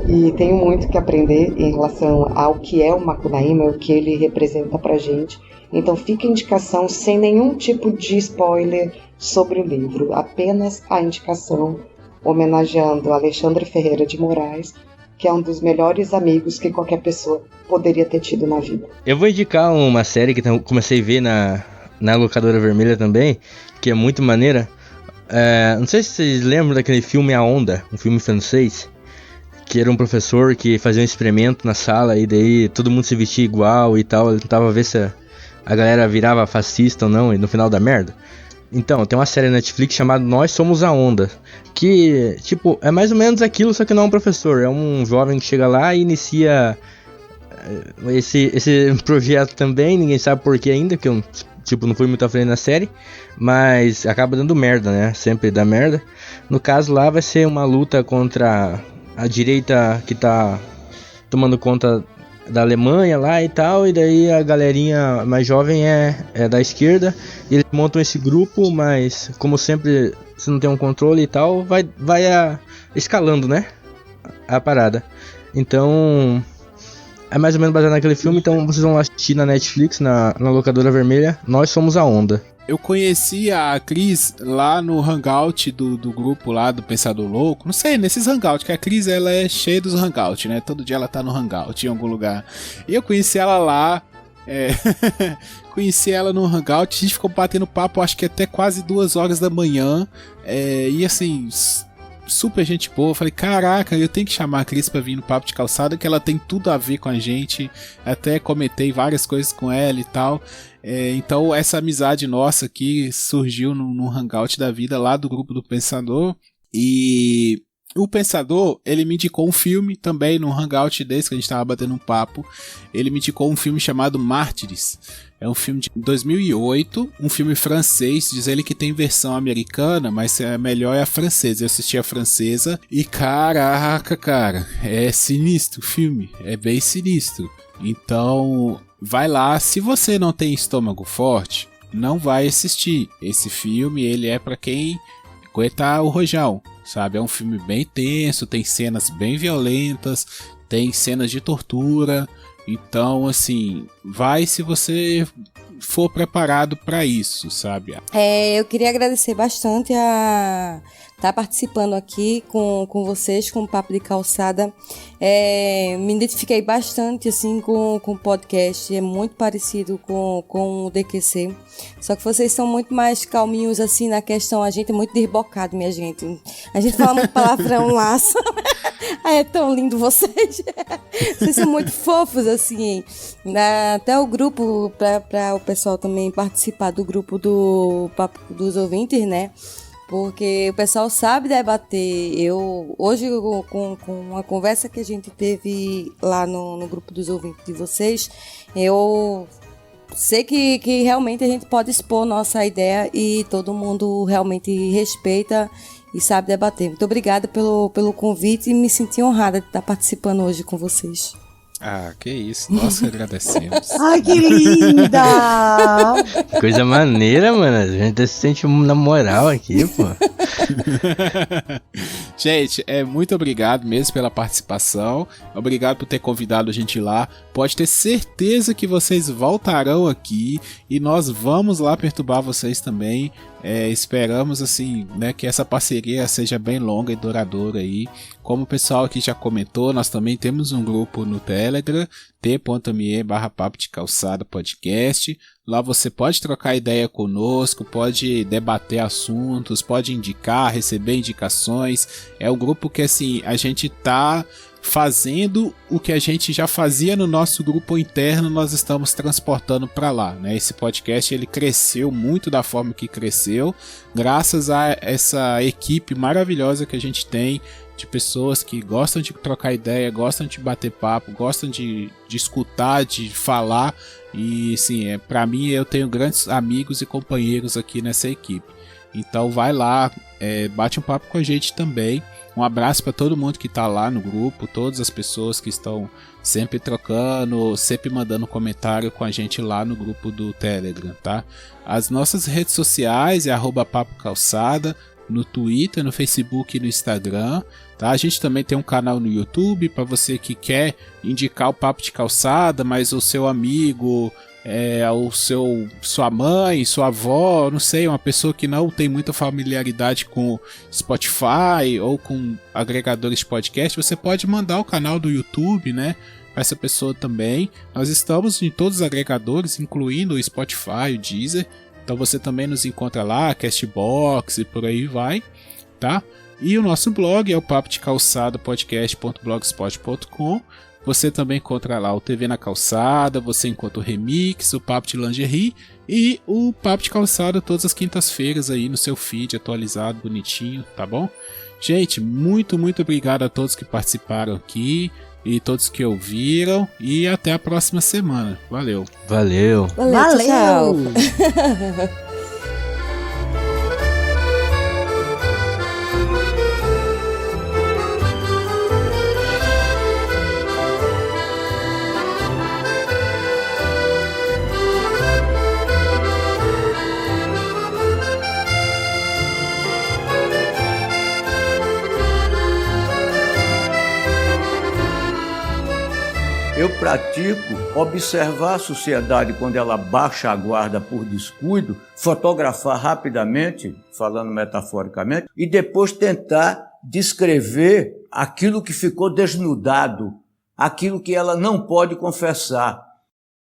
e tenho muito que aprender em relação ao que é o Macunaíma, o que ele representa pra gente. Então fica a indicação sem nenhum tipo de spoiler sobre o livro, apenas a indicação homenageando Alexandre Ferreira de Moraes, que é um dos melhores amigos que qualquer pessoa poderia ter tido na vida. Eu vou indicar uma série que eu comecei a ver na Locadora Vermelha também, que é muito maneira. Não sei se vocês lembram daquele filme A Onda, um filme francês, que era um professor que fazia um experimento na sala e daí todo mundo se vestia igual e tal, ele tentava ver se a galera virava fascista ou não, e no final da merda. Então, tem uma série na Netflix chamada Nós Somos a Onda, que, tipo, é mais ou menos aquilo, só que não é um professor, é um jovem que chega lá e inicia esse projeto também, ninguém sabe por que ainda, que eu, tipo, não fui muito à frente na série, mas acaba dando merda, né, sempre dá merda. No caso lá vai ser uma luta contra a direita que tá tomando conta da Alemanha lá e tal, e daí a galerinha mais jovem é da esquerda, e eles montam esse grupo, mas como sempre se não tem um controle e tal, vai escalando, né, a parada. Então é mais ou menos baseado naquele filme, então vocês vão assistir na Netflix, na Locadora Vermelha, Nós Somos a Onda. Eu conheci a Cris lá no hangout do grupo lá do Pensador Louco. Não sei, nesses hangouts, que a Cris ela é cheia dos hangouts, né? Todo dia ela tá no hangout em algum lugar. E eu conheci ela lá, conheci ela no hangout, a gente ficou batendo papo, acho que até quase 2 horas da manhã. E assim, super gente boa. Eu falei, caraca, eu tenho que chamar a Cris pra vir no Papo de Calçada, que ela tem tudo a ver com a gente. Até comentei várias coisas com ela e tal. Então essa amizade nossa aqui surgiu no hangout da vida lá do grupo do Pensador. E o Pensador, ele me indicou um filme também no hangout desse que a gente tava batendo um papo. Ele me indicou um filme chamado Mártires. É um filme de 2008, um filme francês. Diz ele que tem versão americana, mas a melhor é a francesa. Eu assisti a francesa e caraca, cara, é sinistro o filme, é bem sinistro. Então vai lá, se você não tem estômago forte, não vai assistir. Esse filme, ele é pra quem aguenta o rojão, sabe? É um filme bem tenso, tem cenas bem violentas, tem cenas de tortura, Então, assim, vai se você for preparado para isso, sabe? Eu queria agradecer bastante a estar participando aqui com vocês, com o Papo de Calçada. Me identifiquei bastante assim com o podcast, é muito parecido com o DQC, só que vocês são muito mais calminhos assim na questão, a gente é muito desbocado, minha gente. A gente fala muito palavrão lá. É tão lindo vocês. Vocês são muito fofos, assim. Até o grupo, para o pessoal também participar do grupo do Papo dos Ouvintes, né? Porque o pessoal sabe debater. Hoje, com uma conversa que a gente teve lá no grupo dos ouvintes de vocês, eu sei que realmente a gente pode expor nossa ideia e todo mundo realmente respeita e sabe debater. Muito obrigada pelo convite e me senti honrada de estar participando hoje com vocês. Ah, que isso. Nós que agradecemos. Ai, que linda! Coisa maneira, mano. A gente se sente na moral aqui, pô. Gente, muito obrigado mesmo pela participação. Obrigado por ter convidado a gente lá. Pode ter certeza que vocês voltarão aqui e nós vamos lá perturbar vocês também. Esperamos assim, né, que essa parceria seja bem longa e duradoura aí. Como o pessoal aqui já comentou, nós também temos um grupo no Telegram, t.me/papo de calçada podcast. Lá você pode trocar ideia conosco, pode debater assuntos, pode indicar, receber indicações. É um grupo que assim, a gente tá fazendo o que a gente já fazia no nosso grupo interno, nós estamos transportando para lá, né? Esse podcast ele cresceu muito da forma que cresceu, graças a essa equipe maravilhosa que a gente tem, de pessoas que gostam de trocar ideia, gostam de bater papo, gostam de escutar, de falar. E sim, para mim eu tenho grandes amigos e companheiros aqui nessa equipe. Então vai lá, bate um papo com a gente também. Um abraço para todo mundo que está lá no grupo, todas as pessoas que estão sempre trocando, sempre mandando comentário com a gente lá no grupo do Telegram, tá? As nossas redes sociais é @papocalçada, no Twitter, no Facebook e no Instagram, tá? A gente também tem um canal no YouTube para você que quer indicar o Papo de Calçada, mas o seu amigo, sua mãe, sua avó, não sei, uma pessoa que não tem muita familiaridade com Spotify ou com agregadores de podcast, você pode mandar o canal do YouTube, né, para essa pessoa também. Nós estamos em todos os agregadores, incluindo o Spotify, o Deezer. Então você também nos encontra lá, Castbox e por aí vai, tá? E o nosso blog é o papodecalçadapodcast.blogspot.com. Você também encontra lá o TV na Calçada, você encontra o Remix, o Papo de Lingerie e o Papo de Calçada todas as quintas-feiras aí no seu feed atualizado, bonitinho, tá bom? Gente, muito obrigado a todos que participaram aqui e todos que ouviram e até a próxima semana. Valeu. Valeu. Tchau. Eu pratico observar a sociedade quando ela baixa a guarda por descuido, fotografar rapidamente, falando metaforicamente, e depois tentar descrever aquilo que ficou desnudado, aquilo que ela não pode confessar.